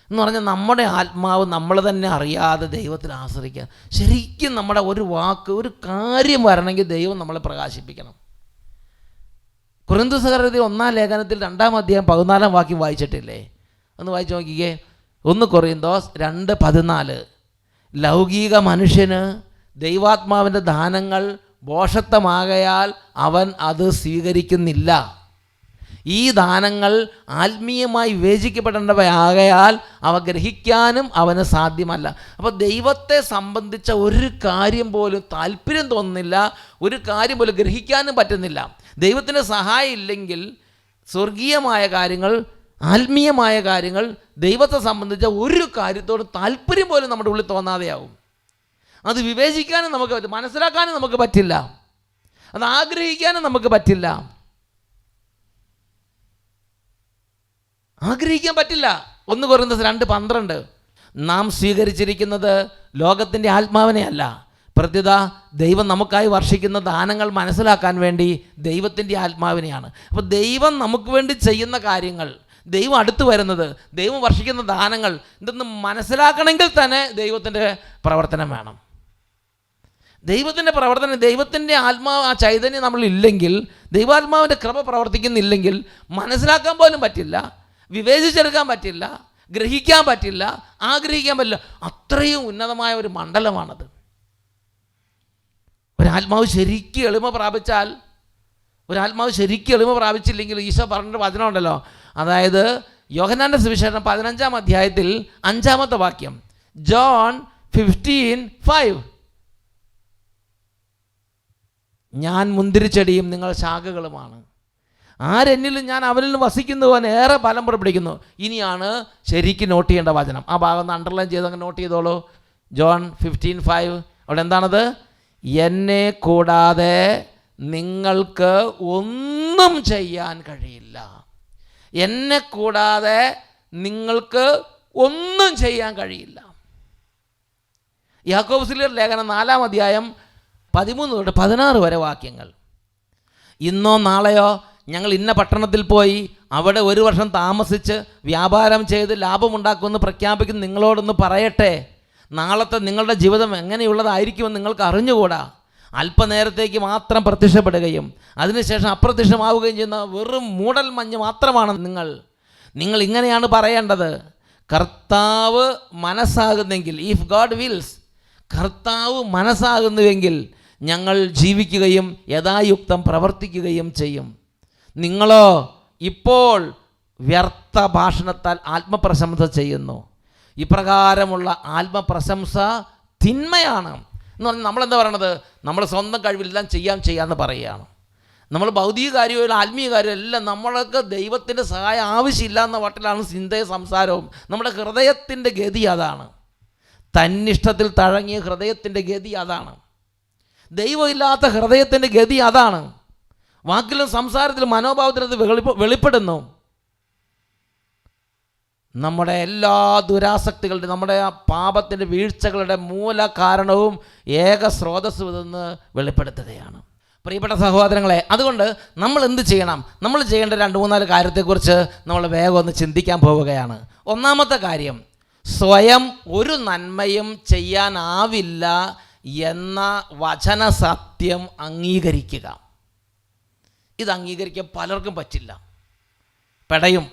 എന്ന് പറഞ്ഞാൽ നമ്മുടെ ആത്മാവ് നമ്മൾ തന്നെ അറിയാതെ ദൈവത്തിൽ ആശ്രയിക്കുക. ശരിക്കും നമ്മുടെ ഒരു വാക്ക്, ഒരു കാര്യം വരണമെങ്കിൽ ദൈവം നമ്മളെ പ്രകാശിപ്പിക്കണം. കൊരിന്ത്യൻസുകാരുടെ 1-ാം ലേഖനത്തിൽ 2-ാം അധ്യായം 14-ാം വാക്യം വായിച്ചിട്ടില്ലേ? ഒന്ന് വായിച്ചു നോക്കിക്കേ. 1 കൊറിന്തോസ് 2:14. ലൗകിക മനുഷ്യന് ദൈവാത്മാവിൻ്റെ ദാനങ്ങൾ ഭോഷത്വമാകയാൽ അവൻ അത് സ്വീകരിക്കുന്നില്ല. ഈ ദാനങ്ങൾ ആത്മീയമായി വിവേചിക്കപ്പെടേണ്ടവയാകയാൽ അവ ഗ്രഹിക്കാനും അവന് സാധ്യമല്ല. അപ്പോൾ ദൈവത്തെ സംബന്ധിച്ച ഒരു കാര്യം പോലും താല്പര്യം തോന്നുന്നില്ല, ഒരു കാര്യം പോലും ഗ്രഹിക്കാനും പറ്റുന്നില്ല. ദൈവത്തിൻ്റെ സഹായം ഇല്ലെങ്കിൽ സ്വർഗീയമായ കാര്യങ്ങൾ, ആത്മീയമായ കാര്യങ്ങൾ, ദൈവത്തെ സംബന്ധിച്ച ഒരു കാര്യത്തോട് താല്പര്യം പോലും നമ്മുടെ ഉള്ളിൽ തോന്നാതെയാവും. അത് വിവേചിക്കാനും നമുക്ക് പറ്റും, മനസ്സിലാക്കാനും നമുക്ക് പറ്റില്ല, അത് ആഗ്രഹിക്കാനും നമുക്ക് പറ്റില്ല. ആഗ്രഹിക്കാൻ പറ്റില്ല. 1 കൊരിന്തോസ് 2:12. നാം സ്വീകരിച്ചിരിക്കുന്നത് ലോകത്തിൻ്റെ ആത്മാവിനെ അല്ല, പ്രത്യുത ദൈവം നമുക്കായി വർഷിക്കുന്ന ദാനങ്ങൾ മനസ്സിലാക്കാൻ വേണ്ടി ദൈവത്തിൻ്റെ ആത്മാവിനെയാണ്. അപ്പോൾ ദൈവം നമുക്ക് വേണ്ടി ചെയ്യുന്ന കാര്യങ്ങൾ, ദൈവം അടുത്ത് വരുന്നത്, ദൈവം വർഷിക്കുന്ന ദാനങ്ങൾ ഇതൊന്ന് മനസ്സിലാക്കണമെങ്കിൽ തന്നെ ദൈവത്തിൻ്റെ പ്രവർത്തനം വേണം. ദൈവത്തിൻ്റെ പ്രവർത്തനം, ദൈവത്തിൻ്റെ ആത്മാവ്, ആ ചൈതന്യം നമ്മളില്ലെങ്കിൽ, ദൈവാത്മാവിൻ്റെ കൃപ പ്രവർത്തിക്കുന്നില്ലെങ്കിൽ മനസ്സിലാക്കാൻ പോലും പറ്റില്ല, വിവേചിച്ചെടുക്കാൻ പറ്റില്ല, ഗ്രഹിക്കാൻ പറ്റില്ല, ആഗ്രഹിക്കാൻ പറ്റില്ല. അത്രയും ഉന്നതമായ ഒരു മണ്ഡലമാണത്. ഒരാത്മാവ് ശരിക്കും എളിമ പ്രാപിച്ചില്ലെങ്കിൽ ഈശോ പറഞ്ഞൊരു വചനമുണ്ടല്ലോ, അതായത് യോഹന്നാന്റെ സുവിശേഷം 15-ാം അധ്യായത്തിൽ 5-ാമത്തെ വാക്യം, ജോൺ 15:5. ഞാൻ മുന്തിരിച്ചെടിയും നിങ്ങൾ ശാഖകളുമാണ്, ആരെന്നിലും ഞാൻ അവനിലും വസിക്കുന്നവൻ ഏറെ ഫലം പുറപ്പെടുവിക്കുന്നു. ഇനിയാണ് ശരിക്കും നോട്ട് ചെയ്യേണ്ട വചനം. ആ ഭാഗം ഒന്ന് അണ്ടർലൈൻ ചെയ്ത് അങ്ങ് നോട്ട് ചെയ്തോളൂ. ജോൺ 15:5. അവിടെ എന്താണത്? എന്നെ കൂടാതെ നിങ്ങൾക്ക് ഒന്നും ചെയ്യാൻ കഴിയില്ല. എന്നെ കൂടാതെ നിങ്ങൾക്ക് ഒന്നും ചെയ്യാൻ കഴിയില്ല. യാക്കോബുസ്ലിയർ ലേഖനം 4-ാം അധ്യായം 13 തൊട്ട് 16 വരെ വാക്യങ്ങൾ. ഇന്നോ നാളെയോ ഞങ്ങൾ ഇന്ന പട്ടണത്തിൽ പോയി അവിടെ 1 വർഷം താമസിച്ച് വ്യാപാരം ചെയ്ത് ലാഭമുണ്ടാക്കുമെന്ന് പ്രഖ്യാപിക്കുന്ന നിങ്ങളോടൊന്ന് പറയട്ടെ, നാളത്തെ നിങ്ങളുടെ ജീവിതം എങ്ങനെയുള്ളതായിരിക്കുമെന്ന് നിങ്ങൾക്ക് അറിഞ്ഞുകൂടാ. അല്പനേരത്തേക്ക് മാത്രം പ്രത്യക്ഷപ്പെടുകയും അതിനുശേഷം അപ്രത്യക്ഷമാവുകയും ചെയ്യുന്ന വെറും മൂടൽ മഞ്ഞ് മാത്രമാണ് നിങ്ങൾ ഇങ്ങനെയാണ് പറയേണ്ടത്, കർത്താവ് മനസ്സാകുന്നെങ്കിൽ, ഇഫ് ഗോഡ് വിൽസ്, കർത്താവ് മനസ്സാകുന്നുവെങ്കിൽ ഞങ്ങൾ ജീവിക്കുകയും യഥായുക്തം പ്രവർത്തിക്കുകയും ചെയ്യും. നിങ്ങളോ ഇപ്പോൾ വ്യർത്ഥ ഭാഷണത്താൽ ആത്മപ്രശംസ ചെയ്യുന്നു. ഇപ്രകാരമുള്ള ആത്മപ്രശംസ തിന്മയാണ് എന്ന് പറഞ്ഞാൽ നമ്മളെന്താ പറയണത്? നമ്മൾ സ്വന്തം കഴിവിലെല്ലാം ചെയ്യാമെന്ന് പറയുകയാണ്. നമ്മൾ ഭൗതിക കാര്യവും ആത്മീയ കാര്യവും എല്ലാം നമ്മൾക്ക് ദൈവത്തിൻ്റെ സഹായം ആവശ്യമില്ല എന്ന വട്ടിലാണ് ചിന്തയും സംസാരവും. നമ്മുടെ ഹൃദയത്തിൻ്റെ ഗതി അതാണ്. തന്നിഷ്ടത്തിൽ തഴങ്ങിയ ഹൃദയത്തിൻ്റെ ഗതി അതാണ്. ദൈവമില്ലാത്ത ഹൃദയത്തിൻ്റെ ഗതി അതാണ്. വാക്കിലും സംസാരത്തിലും മനോഭാവത്തിലും അത് വെളിപ്പെടുന്നു. നമ്മുടെ എല്ലാ ദുരാസക്തികളുടെ, നമ്മുടെ ആ പാപത്തിൻ്റെ വീഴ്ചകളുടെ മൂല കാരണവും ഏക സ്രോതസ്സും ഇതെന്ന് വെളിപ്പെടുത്തുകയാണ്. പ്രിയപ്പെട്ട സഹോദരങ്ങളെ, അതുകൊണ്ട് നമ്മൾ എന്ത് ചെയ്യണം? നമ്മൾ ചെയ്യേണ്ട 2-3 കാര്യത്തെക്കുറിച്ച് നമ്മൾ വേഗം ഒന്ന് ചിന്തിക്കാൻ പോവുകയാണ്. ഒന്നാമത്തെ കാര്യം, സ്വയം ഒരു നന്മയും ചെയ്യാനാവില്ല എന്ന വചന സത്യം അംഗീകരിക്കുക. ഇത് അംഗീകരിക്കാൻ പലർക്കും പറ്റില്ല, പെടയും.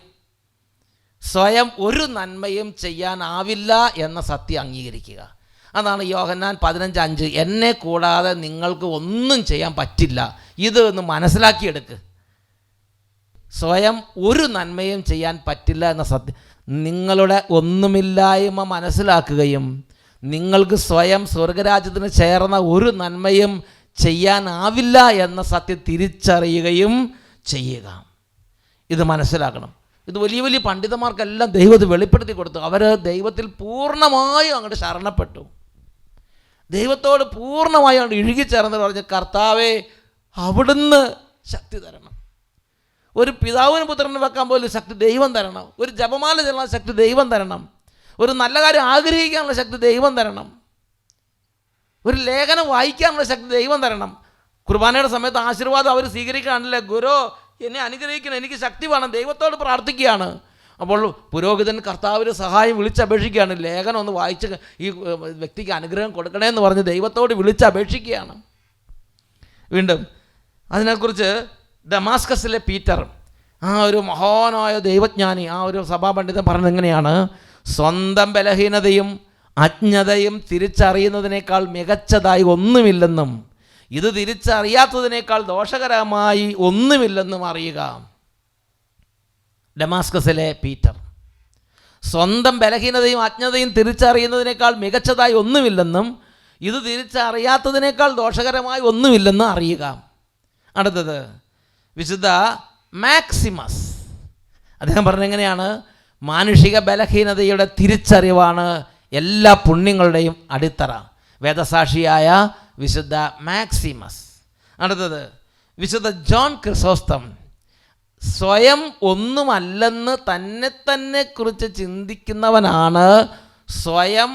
സ്വയം ഒരു നന്മയും ചെയ്യാനാവില്ല എന്ന സത്യം അംഗീകരിക്കുക. അതാണ് യോഹന്നാൻ 15:5, എന്നെ കൂടാതെ നിങ്ങൾക്ക് ഒന്നും ചെയ്യാൻ പറ്റില്ല. ഇത് ഒന്ന് മനസ്സിലാക്കിയെടുക്ക്. സ്വയം ഒരു നന്മയും ചെയ്യാൻ പറ്റില്ല എന്ന സത്യം, നിങ്ങളുടെ ഒന്നുമില്ലായ്മ മനസ്സിലാക്കുകയും നിങ്ങൾക്ക് സ്വയം സ്വർഗരാജ്യത്തിന് ചേർന്ന ഒരു നന്മയും ചെയ്യാനാവില്ല എന്ന സത്യം തിരിച്ചറിയുകയും ചെയ്യുക. ഇത് മനസ്സിലാക്കണം. ഇത് വലിയ വലിയ പണ്ഡിതന്മാർക്കെല്ലാം ദൈവം ഇത് വെളിപ്പെടുത്തി കൊടുത്തു. അവർ ദൈവത്തിൽ പൂർണ്ണമായും അങ്ങോട്ട് ശരണപ്പെട്ടു. ദൈവത്തോട് പൂർണ്ണമായും അങ്ങോട്ട് ഇഴുകിച്ചേർന്ന് പറഞ്ഞ്, കർത്താവേ അവിടുന്ന് ശക്തി തരണം. ഒരു പിതാവിനും പുത്രനും വെക്കാൻ പോലും ശക്തി ദൈവം തരണം. ഒരു ജപമാല ചെല്ലാൻ ശക്തി ദൈവം തരണം. ഒരു നല്ല കാര്യം ആഗ്രഹിക്കാനുള്ള ശക്തി ദൈവം തരണം. ഒരു ലേഖനം വായിക്കാനുള്ള ശക്തി ദൈവം തരണം. കുർബാനയുടെ സമയത്ത് ആശീർവാദം അവർ സ്വീകരിക്കുകയാണല്ലേ, ഗുരു എന്നെ അനുഗ്രഹിക്കണം, എനിക്ക് ശക്തി വേണം, ദൈവത്തോട് പ്രാർത്ഥിക്കുകയാണ്. അപ്പോൾ പുരോഹിതൻ കർത്താവിന് സഹായം വിളിച്ചപേക്ഷിക്കുകയാണ്. ലേഖനം ഒന്ന് വായിച്ച് ഈ വ്യക്തിക്ക് അനുഗ്രഹം കൊടുക്കണമെന്ന് പറഞ്ഞ് ദൈവത്തോട് വിളിച്ചപേക്ഷിക്കുകയാണ്. വീണ്ടും അതിനെക്കുറിച്ച് ഡമാസ്കസിലെ പീറ്റർ, ആ ഒരു മഹാനായ ദൈവജ്ഞാനി, ആ ഒരു സഭാപണ്ഡിതൻ പറഞ്ഞത് എങ്ങനെയാണ്? സ്വന്തം ബലഹീനതയും അജ്ഞതയും തിരിച്ചറിയുന്നതിനേക്കാൾ മികച്ചതായി ഒന്നുമില്ലെന്നും ഇത് തിരിച്ചറിയാത്തതിനേക്കാൾ ദോഷകരമായി ഒന്നുമില്ലെന്നും അറിയുക. ഡമാസ്കസിലെ പീറ്റർ, സ്വന്തം ബലഹീനതയും അജ്ഞതയും തിരിച്ചറിയുന്നതിനേക്കാൾ മികച്ചതായി ഒന്നുമില്ലെന്നും ഇത് തിരിച്ചറിയാത്തതിനേക്കാൾ ദോഷകരമായി ഒന്നുമില്ലെന്നും അറിയുക. അടുത്തത് വിശുദ്ധ മാക്സിമസ്, അദ്ദേഹം പറഞ്ഞെങ്ങനെയാണ്? മാനുഷിക ബലഹീനതയുടെ തിരിച്ചറിവാണ് എല്ലാ പുണ്യങ്ങളുടെയും അടിത്തറ. വേദസാക്ഷിയായ വിശുദ്ധ മാക്സിമസ്. അടുത്തത് വിശുദ്ധ ജോൺ ക്രിസോസ്റ്റം, സ്വയം ഒന്നുമല്ലെന്ന് തന്നെ കുറിച്ച് ചിന്തിക്കുന്നവനാണ് സ്വയം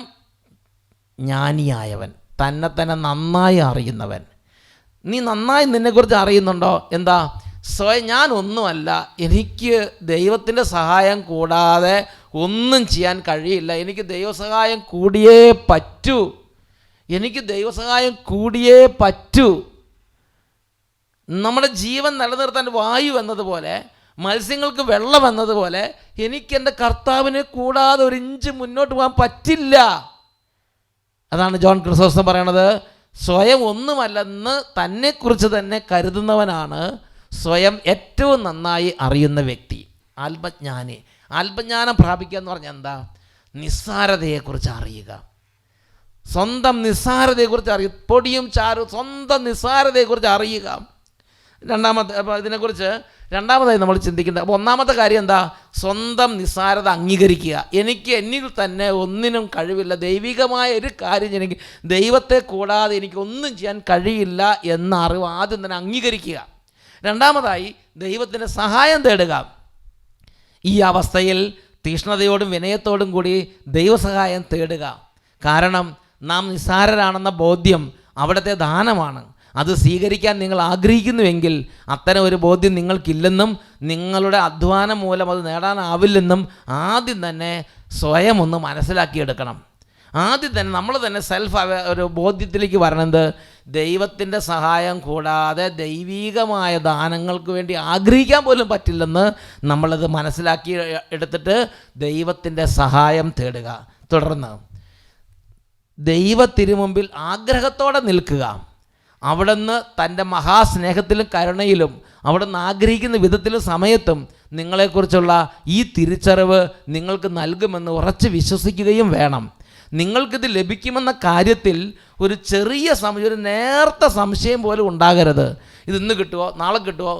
ജ്ഞാനിയായവൻ, തന്നെ നന്നായി അറിയുന്നവൻ. നീ നന്നായി നിന്നെക്കുറിച്ച് അറിയുന്നുണ്ടോ? എന്താ? സ്വയം ഞാൻ ഒന്നുമല്ല, എനിക്ക് ദൈവത്തിൻ്റെ സഹായം കൂടാതെ ഒന്നും ചെയ്യാൻ കഴിയില്ല, എനിക്ക് ദൈവസഹായം കൂടിയേ പറ്റൂ, എനിക്ക് ദൈവസഹായം കൂടിയേ പറ്റൂ. നമ്മുടെ ജീവൻ നിലനിർത്താൻ വായു എന്നതുപോലെ, മത്സ്യങ്ങൾക്ക് വെള്ളം എന്നതുപോലെ, എനിക്ക് എൻ്റെ കർത്താവിനെ കൂടാതെ ഒരു ഇഞ്ച് മുന്നോട്ട് പോകാൻ പറ്റില്ല. അതാണ് ജോൺ ക്രിസോസ്റ്റം പറയണത്. സ്വയം ഒന്നുമല്ലെന്ന് തന്നെക്കുറിച്ച് തന്നെ കരുതുന്നവനാണ് സ്വയം ഏറ്റവും നന്നായി അറിയുന്ന വ്യക്തി, ആത്മജ്ഞാനി. ആത്മജ്ഞാനം പ്രാപിക്കുക എന്ന് പറഞ്ഞാൽ എന്താ? നിസ്സാരതയെക്കുറിച്ച് അറിയുക, സ്വന്തം നിസ്സാരതയെക്കുറിച്ച് അറിയുക. പൊടിയും ചാരും സ്വന്തം നിസ്സാരതയെക്കുറിച്ച് അറിയുക. ഇതിനെക്കുറിച്ച് രണ്ടാമതായി നമ്മൾ ചിന്തിക്കേണ്ടത്. അപ്പോൾ ഒന്നാമത്തെ കാര്യം എന്താ? സ്വന്തം നിസ്സാരത അംഗീകരിക്കുക. എനിക്ക് എന്നിൽ തന്നെ ഒന്നിനും കഴിവില്ല, ദൈവികമായ ഒരു കാര്യം എനിക്ക് ദൈവത്തെ കൂടാതെ എനിക്കൊന്നും ചെയ്യാൻ കഴിയില്ല എന്ന അറിവ് ആദ്യം തന്നെ അംഗീകരിക്കുക. രണ്ടാമതായി ദൈവത്തിൻ്റെ സഹായം തേടുക. ഈ അവസ്ഥയിൽ തീഷ്ണതയോടും വിനയത്തോടും കൂടി ദൈവസഹായം തേടുക. കാരണം നാം നിസ്സാരരാണെന്ന ബോധ്യം അവിടുത്തെ ദാനമാണ്. അത് സ്വീകരിക്കാൻ നിങ്ങൾ ആഗ്രഹിക്കുന്നുവെങ്കിൽ അത്തരം ഒരു ബോധ്യം നിങ്ങൾക്കില്ലെന്നും നിങ്ങളുടെ അധ്വാനം മൂലം അത് നേടാനാവില്ലെന്നും ആദ്യം തന്നെ സ്വയം ഒന്ന് മനസ്സിലാക്കിയെടുക്കണം. ആദ്യം തന്നെ നമ്മൾ തന്നെ ഒരു ബോധ്യത്തിലേക്ക് വരണത് ദൈവത്തിൻ്റെ സഹായം കൂടാതെ ദൈവീകമായ ദാനങ്ങൾക്ക് വേണ്ടി ആഗ്രഹിക്കാൻ പോലും പറ്റില്ലെന്ന് നമ്മളത് മനസ്സിലാക്കി എടുത്തിട്ട് ദൈവത്തിൻ്റെ സഹായം തേടുക. തുടർന്ന് ദൈവത്തിരുമുമ്പിൽ ആഗ്രഹത്തോടെ നിൽക്കുക. അവിടുന്ന് തൻ്റെ മഹാസ്നേഹത്തിലും കരുണയിലും അവിടുന്ന് ആഗ്രഹിക്കുന്ന വിധത്തിലും സമയത്തും നിങ്ങളെക്കുറിച്ചുള്ള ഈ തിരിച്ചറിവ് നിങ്ങൾക്ക് നൽകുമെന്ന് ഉറച്ച് വിശ്വസിക്കുകയും വേണം. നിങ്ങൾക്കിത് ലഭിക്കുമെന്ന കാര്യത്തിൽ ഒരു ചെറിയ ഒരു നേർത്ത സംശയം പോലും ഉണ്ടാകരുത്. ഇത് ഇന്ന് കിട്ടുമോ, നാളെ കിട്ടുമോ,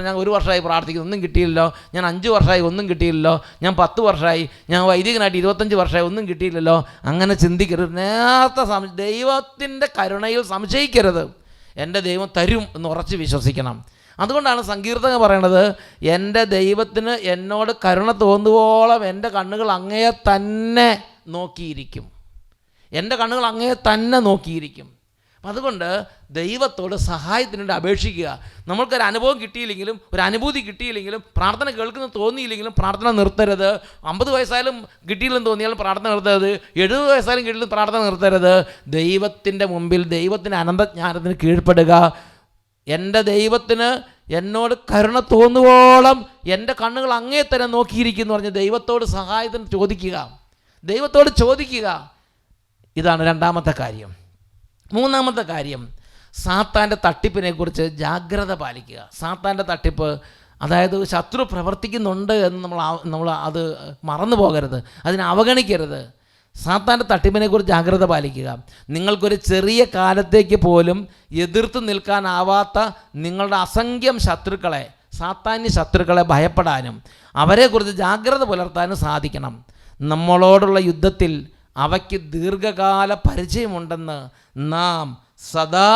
ഞാൻ ഒരു വർഷമായി പ്രാർത്ഥിക്കുന്നു, ഒന്നും കിട്ടിയില്ലല്ലോ, ഞാൻ 5 വർഷമായി ഒന്നും കിട്ടിയില്ലല്ലോ, ഞാൻ 10 വർഷമായി, ഞാൻ വൈദികനായിട്ട് 25 വർഷമായി ഒന്നും കിട്ടിയില്ലല്ലോ, അങ്ങനെ ചിന്തിക്കരുത്. നേർത്ത ദൈവത്തിൻ്റെ കരുണയിൽ സംശയിക്കരുത്. എൻ്റെ ദൈവം തരും എന്ന് ഉറച്ച് വിശ്വസിക്കണം. അതുകൊണ്ടാണ് സങ്കീർത്തകൻ പറയണത്, എൻ്റെ ദൈവത്തിന് എന്നോട് കരുണ തോന്നുവോളം എൻ്റെ കണ്ണുകൾ അങ്ങയെ തന്നെ നോക്കിയിരിക്കും. എൻ്റെ കണ്ണുകൾ അങ്ങയെ തന്നെ നോക്കിയിരിക്കും. അപ്പം അതുകൊണ്ട് ദൈവത്തോട് സഹായത്തിന് വേണ്ടി അപേക്ഷിക്കുക. നമ്മൾക്കൊരു അനുഭവം കിട്ടിയില്ലെങ്കിലും, ഒരു അനുഭൂതി കിട്ടിയില്ലെങ്കിലും, പ്രാർത്ഥന കേൾക്കുന്ന തോന്നിയില്ലെങ്കിലും പ്രാർത്ഥന നിർത്തരുത്. 50 വയസ്സായാലും കിട്ടിയില്ലെന്ന് തോന്നിയാലും പ്രാർത്ഥന നിർത്തരുത്. 70 വയസ്സായാലും കിട്ടിയില്ലെന്ന് പ്രാർത്ഥന നിർത്തരുത്. ദൈവത്തിൻ്റെ മുമ്പിൽ ദൈവത്തിൻ്റെ അനന്തജ്ഞാനത്തിന് കീഴ്പ്പെടുക. എൻ്റെ ദൈവത്തിന് എന്നോട് കരുണ തോന്നുവോളം എൻ്റെ കണ്ണുകൾ അങ്ങേ തന്നെ നോക്കിയിരിക്കുന്നു പറഞ്ഞ് ദൈവത്തോട് സഹായത്തിന് ചോദിക്കുക, ദൈവത്തോട് ചോദിക്കുക. ഇതാണ് രണ്ടാമത്തെ കാര്യം. മൂന്നാമത്തെ കാര്യം, സാത്താൻ്റെ തട്ടിപ്പിനെക്കുറിച്ച് ജാഗ്രത പാലിക്കുക. സാത്താൻ്റെ തട്ടിപ്പ്, അതായത് ശത്രു പ്രവർത്തിക്കുന്നുണ്ട് എന്ന് നമ്മൾ അത് മറന്നു പോകരുത്, അതിനെ അവഗണിക്കരുത്. സാത്താൻ്റെ തട്ടിപ്പിനെക്കുറിച്ച് ജാഗ്രത പാലിക്കുക. നിങ്ങൾക്കൊരു ചെറിയ കാലത്തേക്ക് പോലും എതിർത്ത് നിൽക്കാനാവാത്ത നിങ്ങളുടെ അസംഖ്യം ശത്രുക്കളെ, സാത്താന്യ ശത്രുക്കളെ ഭയപ്പെടാനും അവരെക്കുറിച്ച് ജാഗ്രത പുലർത്താനും സാധിക്കണം. നമ്മളോടുള്ള യുദ്ധത്തിൽ അവയ്ക്ക് ദീർഘകാല പരിചയമുണ്ടെന്ന് നാം സദാ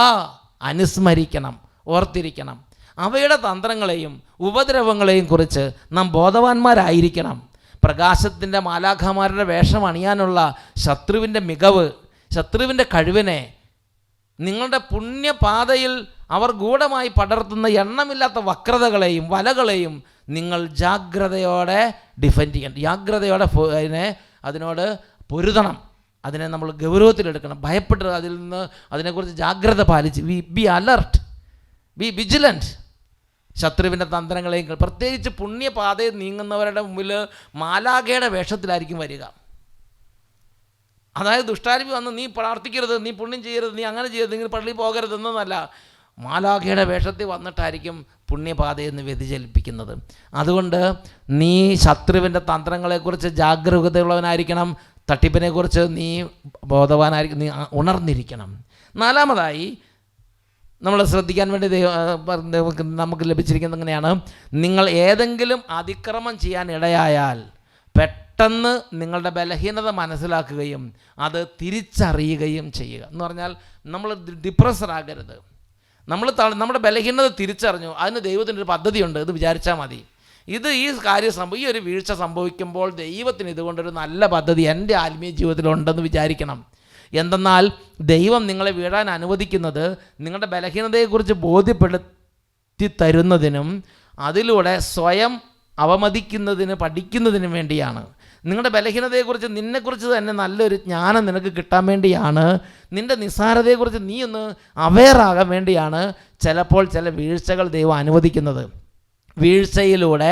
അനുസ്മരിക്കണം, ഓർത്തിരിക്കണം. അവയുടെ തന്ത്രങ്ങളെയും ഉപദ്രവങ്ങളെയും കുറിച്ച് നാം ബോധവാന്മാരായിരിക്കണം. പ്രകാശത്തിൻ്റെ മാലാഖമാരുടെ വേഷം അണിയാനുള്ള ശത്രുവിൻ്റെ മികവ്, ശത്രുവിൻ്റെ കഴിവിനെ, നിങ്ങളുടെ പുണ്യപാതയിൽ അവർ ഗൂഢമായി പടർത്തുന്ന എണ്ണമില്ലാത്ത വക്രതകളെയും വലകളെയും നിങ്ങൾ ജാഗ്രതയോടെ ഡിഫെൻഡ് ചെയ്യണം. ജാഗ്രതയോടെ അതിനോട് പൊരുതണം. അതിനെ നമ്മൾ ഗൗരവത്തിലെടുക്കണം. ഭയപ്പെട്ട് അതിൽ നിന്ന് അതിനെക്കുറിച്ച് ജാഗ്രത പാലിച്ച് ബി അലർട്ട്, ബി വിജിലൻറ്റ്. ശത്രുവിൻ്റെ തന്ത്രങ്ങളെയും, പ്രത്യേകിച്ച് പുണ്യപാതയിൽ നീങ്ങുന്നവരുടെ മുമ്പിൽ മാലാഖയുടെ വേഷത്തിലായിരിക്കും വരിക. അതായത് ദുഷ്ടാരൂപി വന്ന് നീ പ്രാർത്ഥിക്കരുത്, നീ പുണ്യം ചെയ്യരുത്, നീ അങ്ങനെ ചെയ്യരുത്, നിങ്ങൾ പള്ളിയിൽ പോകരുതെന്നല്ല, മാലാഖയുടെ വേഷത്തിൽ വന്നിട്ടായിരിക്കും പുണ്യപാതയിൽ നിന്ന് വ്യതിചലിപ്പിക്കുന്നത്. അതുകൊണ്ട് നീ ശത്രുവിൻ്റെ തന്ത്രങ്ങളെക്കുറിച്ച് ജാഗരൂകതയുള്ളവനായിരിക്കണം. തട്ടിപ്പിനെക്കുറിച്ച് നീ ബോധവാനായിരിക്കും, നീ ഉണർന്നിരിക്കണം. നാലാമതായി നമ്മൾ ശ്രദ്ധിക്കാൻ വേണ്ടി നമുക്ക് ലഭിച്ചിരിക്കുന്നത് എങ്ങനെയാണ്, നിങ്ങൾ ഏതെങ്കിലും അതിക്രമം ചെയ്യാൻ ഇടയായാൽ പെട്ടെന്ന് നിങ്ങളുടെ ബലഹീനത മനസ്സിലാക്കുകയും അത് തിരിച്ചറിയുകയും ചെയ്യുക. എന്ന് പറഞ്ഞാൽ നമ്മൾ ഡിപ്രസ്സറാകരുത്. നമ്മുടെ ബലഹീനത തിരിച്ചറിഞ്ഞു, അതിന് ദൈവത്തിനൊരു പദ്ധതിയുണ്ട്, ഇത് വിചാരിച്ചാൽ മതി. ഈ ഒരു വീഴ്ച സംഭവിക്കുമ്പോൾ ദൈവത്തിന് ഇതുകൊണ്ടൊരു നല്ല പദ്ധതി എൻ്റെ ആത്മീയ ജീവിതത്തിലുണ്ടെന്ന് വിചാരിക്കണം. എന്തെന്നാൽ ദൈവം നിങ്ങളെ വീഴാൻ അനുവദിക്കുന്നത് നിങ്ങളുടെ ബലഹീനതയെക്കുറിച്ച് ബോധ്യപ്പെടുത്തി തരുന്നതിനും അതിലൂടെ സ്വയം അവമതിക്കുന്നതിന് പഠിക്കുന്നതിനും വേണ്ടിയാണ്. നിങ്ങളുടെ ബലഹീനതയെക്കുറിച്ച്, നിന്നെക്കുറിച്ച് തന്നെ നല്ലൊരു ജ്ഞാനം നിനക്ക് കിട്ടാൻ വേണ്ടിയാണ്. നിൻ്റെ നിസ്സാരതയെക്കുറിച്ച് നീ ഒന്ന് അവെയറാകാൻ വേണ്ടിയാണ് ചിലപ്പോൾ ചില വീഴ്ചകൾ ദൈവം അനുവദിക്കുന്നത്. വീഴ്ചയിലൂടെ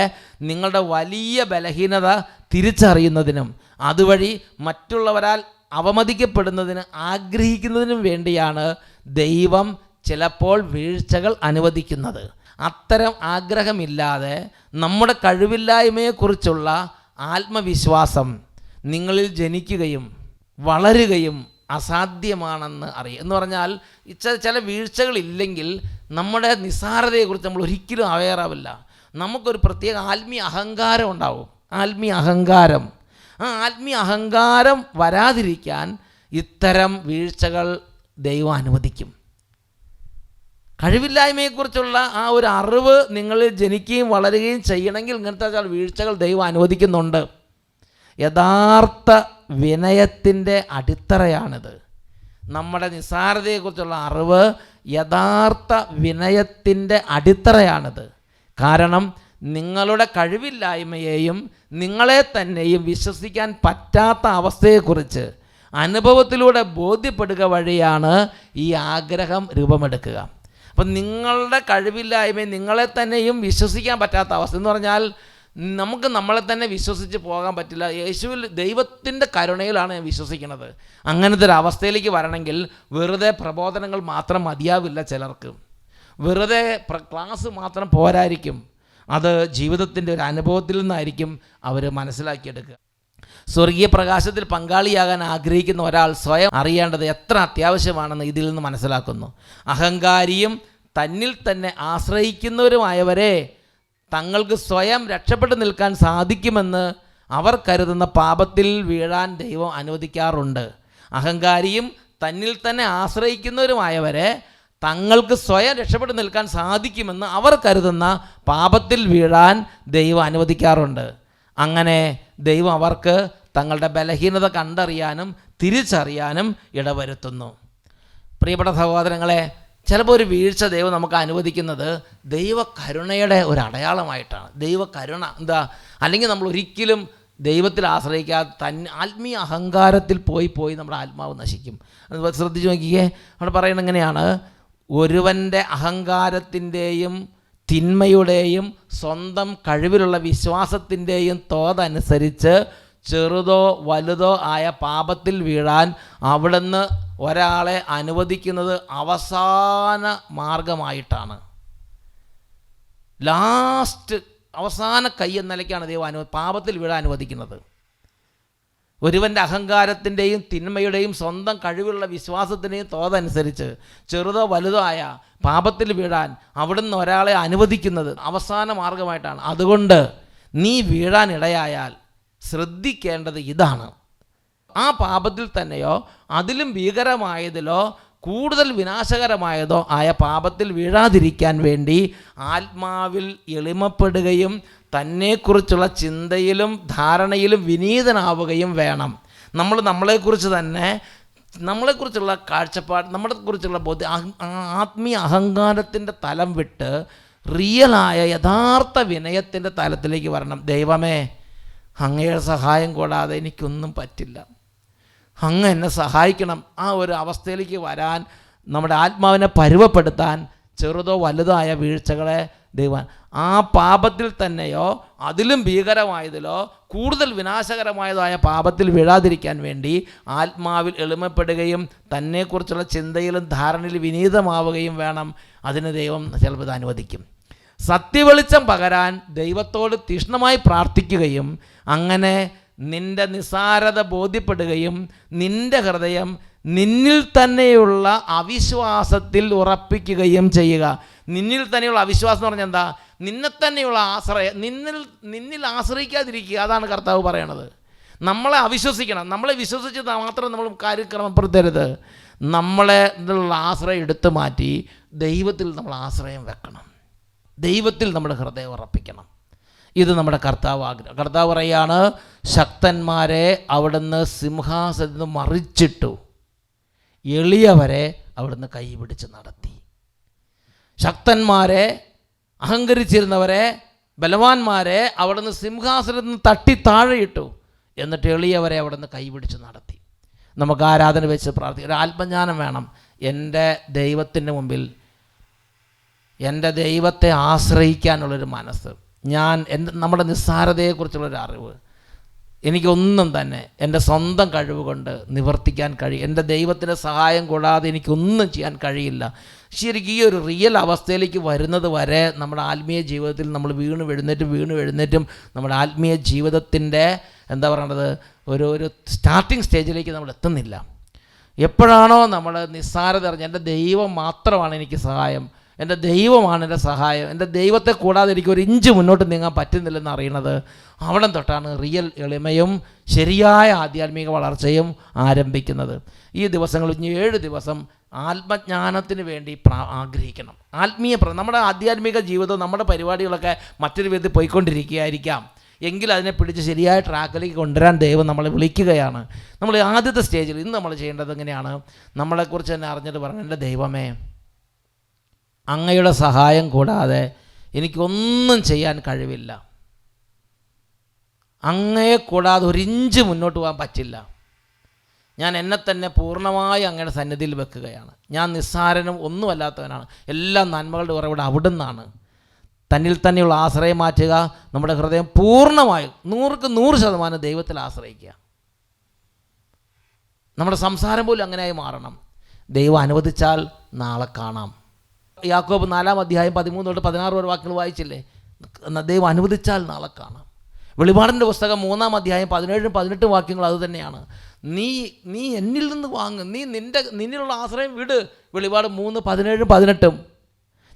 നിങ്ങളുടെ വലിയ ബലഹീനത തിരിച്ചറിയുന്നതിനും അതുവഴി മറ്റുള്ളവരാൽ അവമതിക്കപ്പെടുന്നതിന് ആഗ്രഹിക്കുന്നതിനും വേണ്ടിയാണ് ദൈവം ചിലപ്പോൾ വീഴ്ചകൾ അനുവദിക്കുന്നത്. അത്തരം ആഗ്രഹമില്ലാതെ നമ്മുടെ കഴിവില്ലായ്മയെക്കുറിച്ചുള്ള ആത്മവിശ്വാസം നിങ്ങളിൽ ജനിക്കുകയും വളരുകയും അസാധ്യമാണെന്ന് അറിയുക. എന്ന് പറഞ്ഞാൽ ചില വീഴ്ചകളില്ലെങ്കിൽ നമ്മുടെ നിസ്സാരതയെക്കുറിച്ച് നമ്മൾ ഒരിക്കലും അവെയറാവില്ല. നമുക്കൊരു പ്രത്യേക ആത്മീയ അഹങ്കാരം ഉണ്ടാവും. ആത്മീയ അഹങ്കാരം വരാതിരിക്കാൻ ഇത്തരം വീഴ്ചകൾ ദൈവം അനുവദിക്കും. കഴിവില്ലായ്മയെക്കുറിച്ചുള്ള ആ ഒരു അറിവ് നിങ്ങളിൽ ജനിക്കുകയും വളരുകയും ചെയ്യണമെങ്കിൽ ഇങ്ങനത്തെ ചില വീഴ്ചകൾ ദൈവം അനുവദിക്കുന്നുണ്ട്. യഥാർത്ഥ വിനയത്തിൻ്റെ അടിത്തറയാണിത്. നമ്മുടെ നിസ്സാരതയെക്കുറിച്ചുള്ള അറിവ് യഥാർത്ഥ വിനയത്തിൻ്റെ അടിത്തറയാണിത്. കാരണം നിങ്ങളുടെ കഴിവില്ലായ്മയെയും നിങ്ങളെ തന്നെയും വിശ്വസിക്കാൻ പറ്റാത്ത അവസ്ഥയെക്കുറിച്ച് അനുഭവത്തിലൂടെ ബോധ്യപ്പെടുക വഴിയാണ് ഈ ആഗ്രഹം രൂപമെടുക്കുക. അപ്പം നിങ്ങളുടെ കഴിവില്ലായ്മയും നിങ്ങളെ തന്നെയും വിശ്വസിക്കാൻ പറ്റാത്ത അവസ്ഥ എന്ന് പറഞ്ഞാൽ നമുക്ക് നമ്മളെ തന്നെ വിശ്വസിച്ച് പോകാൻ പറ്റില്ല. യേശുവിൽ ദൈവത്തിൻ്റെ കരുണയിലാണ് ഞാൻ വിശ്വസിക്കുന്നത്. അങ്ങനത്തെ ഒരു അവസ്ഥയിലേക്ക് വരണമെങ്കിൽ വെറുതെ പ്രബോധനങ്ങൾ മാത്രം മതിയാവില്ല. ചിലർക്ക് വെറുതെ ക്ലാസ് മാത്രം പോരായിരിക്കും. അത് ജീവിതത്തിൻ്റെ ഒരു അനുഭവത്തിൽ നിന്നായിരിക്കും അവർ മനസ്സിലാക്കിയെടുക്കുക. സ്വർഗീയ പ്രകാശത്തിൽ പങ്കാളിയാകാൻ ആഗ്രഹിക്കുന്ന ഒരാൾ സ്വയം അറിയേണ്ടത് എത്ര അത്യാവശ്യമാണെന്ന് ഇതിൽ നിന്ന് മനസ്സിലാക്കുന്നു. അഹങ്കാരിയും തന്നിൽ തന്നെ ആശ്രയിക്കുന്നവരുമായവരെ തങ്ങൾക്ക് സ്വയം രക്ഷപ്പെട്ടു നിൽക്കാൻ സാധിക്കുമെന്ന് അവർ കരുതുന്ന പാപത്തിൽ വീഴാൻ ദൈവം അനുവദിക്കാറുണ്ട്. അഹങ്കാരിയും തന്നിൽ തന്നെ ആശ്രയിക്കുന്നവരുമായവരെ തങ്ങൾക്ക് സ്വയം രക്ഷപ്പെട്ട് നിൽക്കാൻ സാധിക്കുമെന്ന് അവർ കരുതുന്ന പാപത്തിൽ വീഴാൻ ദൈവം അനുവദിക്കാറുണ്ട്. അങ്ങനെ ദൈവം അവർക്ക് തങ്ങളുടെ ബലഹീനത കണ്ടറിയാനും തിരിച്ചറിയാനും ഇടവരുത്തുന്നു. പ്രിയപ്പെട്ട സഹോദരങ്ങളെ, ചിലപ്പോൾ ഒരു വീഴ്ച ദൈവം നമുക്ക് അനുവദിക്കുന്നത് ദൈവകരുണയുടെ ഒരു അടയാളമായിട്ടാണ്. ദൈവകരുണ എന്താ? അല്ലെങ്കിൽ നമ്മൾ ഒരിക്കലും ദൈവത്തിൽ ആശ്രയിക്കാതെ ആത്മീയ അഹങ്കാരത്തിൽ പോയി നമ്മുടെ ആത്മാവ് നശിക്കും. അത് ശ്രദ്ധിച്ച് നോക്കിയേ, അവിടെ പറയുന്നത് എങ്ങനെയാണ്? ഒരുവൻ്റെ അഹങ്കാരത്തിൻ്റെയും തിന്മയുടെയും സ്വന്തം കഴിവിലുള്ള വിശ്വാസത്തിൻ്റെയും തോതനുസരിച്ച് ചെറുതോ വലുതോ ആയ പാപത്തിൽ വീഴാൻ അവിടുന്ന് ഒരാളെ അനുവദിക്കുന്നത് അവസാന മാർഗമായിട്ടാണ്. അവസാന കൈ എന്ന നിലയ്ക്കാണ് ദൈവം പാപത്തിൽ വീഴാൻ അനുവദിക്കുന്നത്. ഒരുവൻ്റെ അഹങ്കാരത്തിൻ്റെയും തിന്മയുടെയും സ്വന്തം കഴിവുള്ള വിശ്വാസത്തിൻ്റെയും തോതനുസരിച്ച് ചെറുതോ വലുതോ ആയ പാപത്തിൽ വീഴാൻ അവിടുന്ന് ഒരാളെ അനുവദിക്കുന്നത് അവസാന മാർഗമായിട്ടാണ്. അതുകൊണ്ട് നീ വീഴാനിടയായാൽ ശ്രദ്ധിക്കേണ്ടത് ഇതാണ്: ആ പാപത്തിൽ തന്നെയോ അതിലും ഭീകരമായതിലോ കൂടുതൽ വിനാശകരമായതോ ആയ പാപത്തിൽ വീഴാതിരിക്കാൻ വേണ്ടി ആത്മാവിൽ എളിമപ്പെടുകയും തന്നെക്കുറിച്ചുള്ള ചിന്തയിലും ധാരണയിലും വിനീതനാവുകയും വേണം. നമ്മളെക്കുറിച്ചുള്ള കാഴ്ചപ്പാട്, നമ്മളെക്കുറിച്ചുള്ള ആത്മീയ അഹങ്കാരത്തിൻ്റെ തലം വിട്ട് റിയലായ യഥാർത്ഥ വിനയത്തിൻ്റെ തലത്തിലേക്ക് വരണം. ദൈവമേ, അങ്ങയുടെ സഹായം കൂടാതെ എനിക്കൊന്നും പറ്റില്ല, അങ്ങ് എന്നെ സഹായിക്കണം. ആ ഒരു അവസ്ഥയിലേക്ക് വരാൻ, നമ്മുടെ ആത്മാവിനെ പരുവപ്പെടുത്താൻ ചെറുതോ വലുതോ ആയ വീഴ്ചകളെ ദൈവം ആ പാപത്തിൽ തന്നെയോ അതിലും ഭീകരമായതിലോ കൂടുതൽ വിനാശകരമായതോ ആയ പാപത്തിൽ വീഴാതിരിക്കാൻ വേണ്ടി ആത്മാവിൽ എളിമപ്പെടുകയും തന്നെക്കുറിച്ചുള്ള ചിന്തയിലും ധാരണയിലും വിനീതമാവുകയും വേണം. അതിന് ദൈവം ചിലപ്പോൾ അനുവദിക്കും. സത്യവെളിച്ചം പകരാൻ ദൈവത്തോട് തീക്ഷ്ണമായി പ്രാർത്ഥിക്കുകയും അങ്ങനെ നിന്റെ നിസ്സാരത ബോധ്യപ്പെടുകയും നിന്റെ ഹൃദയം നിന്നിൽ തന്നെയുള്ള അവിശ്വാസത്തിൽ ഉറപ്പിക്കുകയും ചെയ്യുക. നിന്നിൽ തന്നെയുള്ള അവിശ്വാസം എന്ന് പറഞ്ഞാൽ എന്താ? നിന്നെ തന്നെയുള്ള ആശ്രയം, നിന്നിൽ ആശ്രയിക്കാതിരിക്കുക. അതാണ് കർത്താവ് പറയണത്. നമ്മളെ അവിശ്വസിക്കണം. നമ്മളെ വിശ്വസിച്ച് മാത്രം നമ്മൾ കാര്യക്രമപ്പെടുത്തരുത്. നമ്മളെ ഇതിലുള്ള ആശ്രയം എടുത്തു മാറ്റി ദൈവത്തിൽ നമ്മൾ ആശ്രയം വെക്കണം. ദൈവത്തിൽ നമ്മുടെ ഹൃദയം ഉറപ്പിക്കണം. ഇത് നമ്മുടെ കർത്താവ് ആഗ്രഹം. കർത്താവ് പറയാണ്, ശക്തന്മാരെ അവിടുന്ന് സിംഹാസനത്തിൽ നിന്ന് മറിച്ചിട്ടു, എളിയവരെ അവിടുന്ന് കൈ പിടിച്ച് നടത്തി. ശക്തന്മാരെ, അഹങ്കരിച്ചിരുന്നവരെ, ബലവാന്മാരെ അവിടുന്ന് സിംഹാസനത്തിൽ നിന്ന് തട്ടി താഴെയിട്ടു, എന്നിട്ട് എളിയവരെ അവിടുന്ന് കൈ പിടിച്ച് നടത്തി. നമുക്ക് ആരാധന വെച്ച് പ്രാർത്ഥിക്കാം. ഒരു ആത്മജ്ഞാനം വേണം. എൻ്റെ ദൈവത്തിൻ്റെ മുമ്പിൽ എൻ്റെ ദൈവത്തെ ആശ്രയിക്കാനുള്ളൊരു മനസ്സ്, നമ്മുടെ നിസ്സാരതയെക്കുറിച്ചുള്ളൊരു അറിവ്. എനിക്കൊന്നും തന്നെ എൻ്റെ സ്വന്തം കഴിവ് കൊണ്ട് നിവർത്തിക്കാൻ കഴിയും. എൻ്റെ ദൈവത്തിൻ്റെ സഹായം കൂടാതെ എനിക്കൊന്നും ചെയ്യാൻ കഴിയില്ല. ശരിക്കും ഈ ഒരു റിയൽ അവസ്ഥയിലേക്ക് വരുന്നത് വരെ നമ്മുടെ ആത്മീയ ജീവിതത്തിൽ നമ്മൾ വീണു എഴുന്നേറ്റും നമ്മുടെ ആത്മീയ ജീവിതത്തിൻ്റെ എന്താ പറയണത്, ഒരു സ്റ്റാർട്ടിങ് സ്റ്റേജിലേക്ക് നമ്മൾ എത്തുന്നില്ല. എപ്പോഴാണോ നമ്മൾ നിസ്സാരത അറിഞ്ഞ് എൻ്റെ ദൈവം മാത്രമാണ് എനിക്ക് സഹായം, എൻ്റെ ദൈവമാണ് എൻ്റെ സഹായം, എൻ്റെ ദൈവത്തെ കൂടാതെ എനിക്ക് ഒരു ഇഞ്ച് മുന്നോട്ട് നീങ്ങാൻ പറ്റുന്നില്ലെന്ന് അറിയണത്, അവിടെ തൊട്ടാണ് റിയൽ എളിമയും ശരിയായ ആധ്യാത്മിക വളർച്ചയും ആരംഭിക്കുന്നത്. ഈ ദിവസങ്ങളിൽ 7 ദിവസം ആത്മജ്ഞാനത്തിന് വേണ്ടി ആഗ്രഹിക്കണം. നമ്മുടെ ആധ്യാത്മിക ജീവിതം, നമ്മുടെ പരിപാടികളൊക്കെ മറ്റൊരു വിധത്തിൽ പോയിക്കൊണ്ടിരിക്കുകയായിരിക്കാം. എങ്കിൽ അതിനെ പിടിച്ച് ശരിയായ ട്രാക്കിലേക്ക് കൊണ്ടുവരാൻ ദൈവം നമ്മളെ വിളിക്കുകയാണ്. നമ്മൾ ആദ്യത്തെ സ്റ്റേജിൽ ഇന്ന് നമ്മൾ ചെയ്യേണ്ടത് എങ്ങനെയാണ്? നമ്മളെക്കുറിച്ച് തന്നെ അറിഞ്ഞിട്ട് പറഞ്ഞു, എൻ്റെ ദൈവമേ, അങ്ങയുടെ സഹായം കൂടാതെ എനിക്കൊന്നും ചെയ്യാൻ കഴിവില്ല. അങ്ങയെ കൂടാതെ ഒരു ഇഞ്ച് മുന്നോട്ട് പോകാൻ പറ്റില്ല. ഞാൻ എന്നെ തന്നെ പൂർണ്ണമായി അങ്ങയുടെ സന്നിധിയിൽ വെക്കുകയാണ്. ഞാൻ നിസ്സാരനും ഒന്നുമല്ലാത്തവനാണ്. എല്ലാ നന്മകളുടെ ഉറവിടം അവിടുന്നാണ്. തന്നിൽ തന്നെയുള്ള ആശ്രയം മാറ്റുക. നമ്മുടെ ഹൃദയം പൂർണ്ണമായും 100% ദൈവത്തിൽ ആശ്രയിക്കുക. നമ്മുടെ സംസാരം പോലും അങ്ങനെയായി മാറണം. ദൈവം അനുവദിച്ചാൽ നാളെ കാണാം. യാക്കോബ് 4-ാം അധ്യായം 13-16 വരെ വാക്യങ്ങൾ വായിച്ചില്ലേ? ദൈവം അനുവദിച്ചാൽ നാളെ കാണാം. വെളിപാടിൻ്റെ പുസ്തകം 3-ാം അധ്യായം 17-18 വാക്യങ്ങൾ അതുതന്നെയാണ്. നീ എന്നിൽ നിന്ന് വാങ്ങ്, നിന്നിലുള്ള ആശ്രയം വിട്. വെളിപാട് 3:17-18.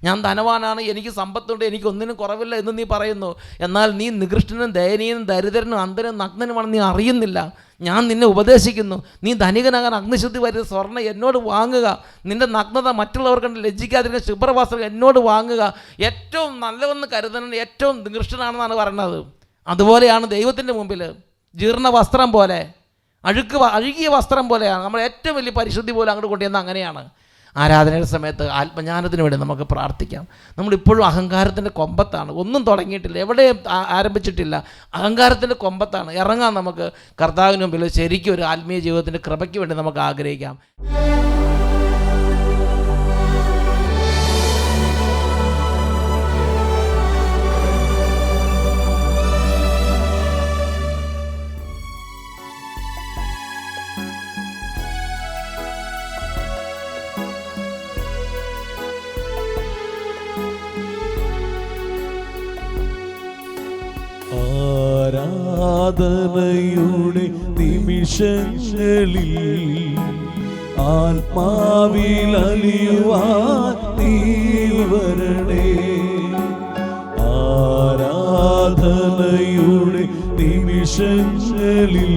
ഞാൻ ധനവാനാണ്, എനിക്ക് സമ്പത്തുണ്ട്, എനിക്കൊന്നിനും കുറവില്ല എന്ന് നീ പറയുന്നു. എന്നാൽ നീ നികൃഷ്ടനും ദയനീയനും ദരിദ്രനും അന്ധനും നഗ്നനുമാണെന്ന് നീ അറിയുന്നില്ല. ഞാൻ നിന്നെ ഉപദേശിക്കുന്നു, നീ ധനികനാകാൻ അഗ്നിശുദ്ധി വരുന്ന സ്വർണ്ണം എന്നോട് വാങ്ങുക, നിൻ്റെ നഗ്നത മറ്റുള്ളവർ കണ്ട് ലജ്ജിക്കാതിരിക്കുന്ന ശുഭ്രവസ്ത്രം എന്നോട് വാങ്ങുക. ഏറ്റവും നല്ലതെന്ന് കരുതുന്നത് ഏറ്റവും നികൃഷ്ടനാണെന്നാണ് പറയുന്നത്. അതുപോലെയാണ് ദൈവത്തിൻ്റെ മുമ്പിൽ ജീർണ വസ്ത്രം പോലെ, അഴുകിയ വസ്ത്രം പോലെയാണ്. നമ്മൾ ഏറ്റവും വലിയ പരിശുദ്ധി പോലെ അങ്ങോട്ട് കൊണ്ടുവന്ന അങ്ങനെയാണ്. ആരാധനയുടെ സമയത്ത് ആത്മജ്ഞാനത്തിന് വേണ്ടി നമുക്ക് പ്രാർത്ഥിക്കാം. നമ്മളിപ്പോഴും അഹങ്കാരത്തിൻ്റെ കൊമ്പത്താണ്, ഒന്നും തുടങ്ങിയിട്ടില്ല, എവിടെയും ആരംഭിച്ചിട്ടില്ല, അഹങ്കാരത്തിൻ്റെ കൊമ്പത്താണ്. ഇറങ്ങാൻ നമുക്ക് കർത്താവിന് മുമ്പിൽ ശരിക്കും ഒരു ആത്മീയ ജീവിതത്തിൻ്റെ കൃപയ്ക്ക് വേണ്ടി നമുക്ക് ആഗ്രഹിക്കാം. ആരാധനയുടെ നിമിഷങ്ങളിൽ ആത്മാവിൽ അലിയുവാൻ നീ വരണേ. ആരാധനയുടെ നിമിഷങ്ങളിൽ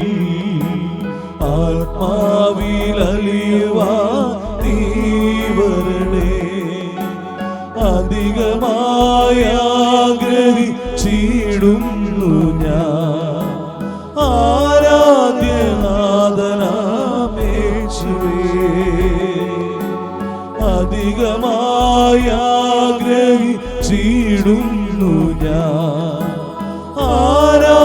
ആത്മാവിൽ അലിയുവാൻ നീ വരണേ. അധികമായി ആഗ്രഹിച്ചിടുന്നു ഞാൻ ആരാധ്യനാഥനാമേശുവേ. അധികമായി ആഗ്രഹിച്ചിടുന്നു ഞാൻ ആരാധ്യനാഥനാമേശുവേ.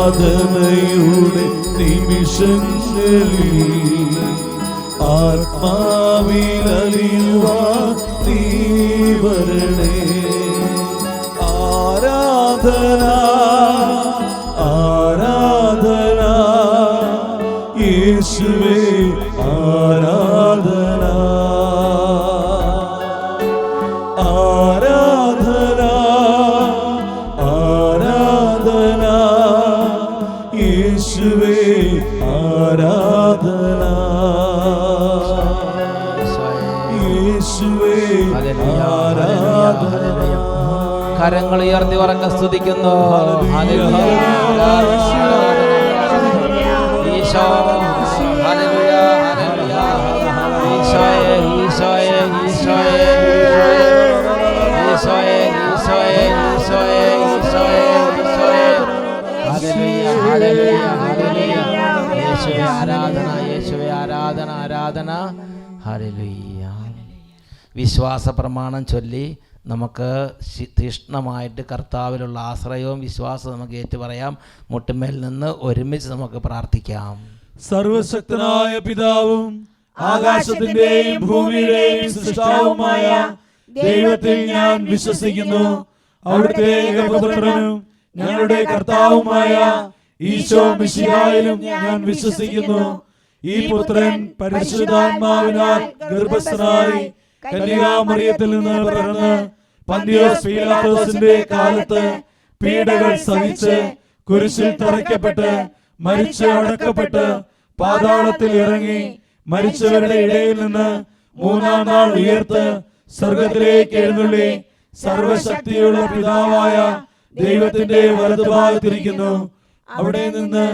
ആരാധനയുടെ നിമിഷങ്ങളിൽ ആത്മാവിൽ അലിയുവാൻ നീ വരണേ. ആരാധന ആരാധന യേശുവേ, ആരാധന ആരാധന ആരാധന യേശുവേ, ആരാധന യേശുവേ, ആരാധന. കരങ്ങൾ ഉയർത്തി ഉറങ്ങ സ്തുതിക്കുന്നു. ഈശോ, ഹല്ലേലൂയ, ഹല്ലേലൂയ. ഈശോയേ, ഈശോയേ, ഈശോയേ, ഈശോയേ, ഈശോയേ, ഈശോയേ, ഈശോയേ, ഈശോയേ. ഹല്ലേലൂയ, ഹല്ലേലൂയ, ഹല്ലേലൂയ. യേശുവേ ആരാധന, യേശുവേ ആരാധന, ആരാധന. ഹല്ലേലൂയ. വിശ്വാസ പ്രമാണം ചൊല്ലി നമുക്ക് തീഷ്ണമായിട്ട് കർത്താവിലുള്ള ആശ്രയവും വിശ്വാസവും നമുക്ക് ഏറ്റുപറയാം. മുട്ടുമേൽ നിന്ന് ഒരുമിച്ച് നമുക്ക് പ്രാർത്ഥിക്കാം. സർവശക്തനായ പിതാവും ആകാശത്തിന്റെയും ഭൂമിയുടെയും സൃഷ്ടാവുമായ ദൈവത്തിൽ ഞാൻ വിശ്വസിക്കുന്നു. അവിടുത്തെ ഏകപുത്രനും ഞങ്ങളുടെ കർത്താവുമായ ഈശോ മിശിഹായിലും ഞാൻ വിശ്വസിക്കുന്നു. ഈ പുത്രൻ പരിശുദ്ധാത്മാവിനാൽ ഗർഭസ്ഥനായി കന്യകാമറിയത്തിൽ നിന്ന് പിറന്ന് പന്തിയോസ് പീലാത്തോസിന്റെ കാലത്ത് പീഡകൾ സഹിച്ച് കുരിശിൽ തറയ്ക്കപ്പെട്ട് മരിച്ച് അടക്കപ്പെട്ട് പാതാളത്തിൽ ഇറങ്ങി മരിച്ചവരുടെ ഇടയിൽ നിന്ന് മൂന്നാം നാൾ ഉയർത്ത് സ്വർഗത്തിലേക്ക് എഴുന്നള്ളി സർവശക്തിയുള്ള പിതാവായ ദൈവത്തിന്റെ വലതുഭാഗത്തിരിക്കുന്നു. അവിടെ നിന്ന്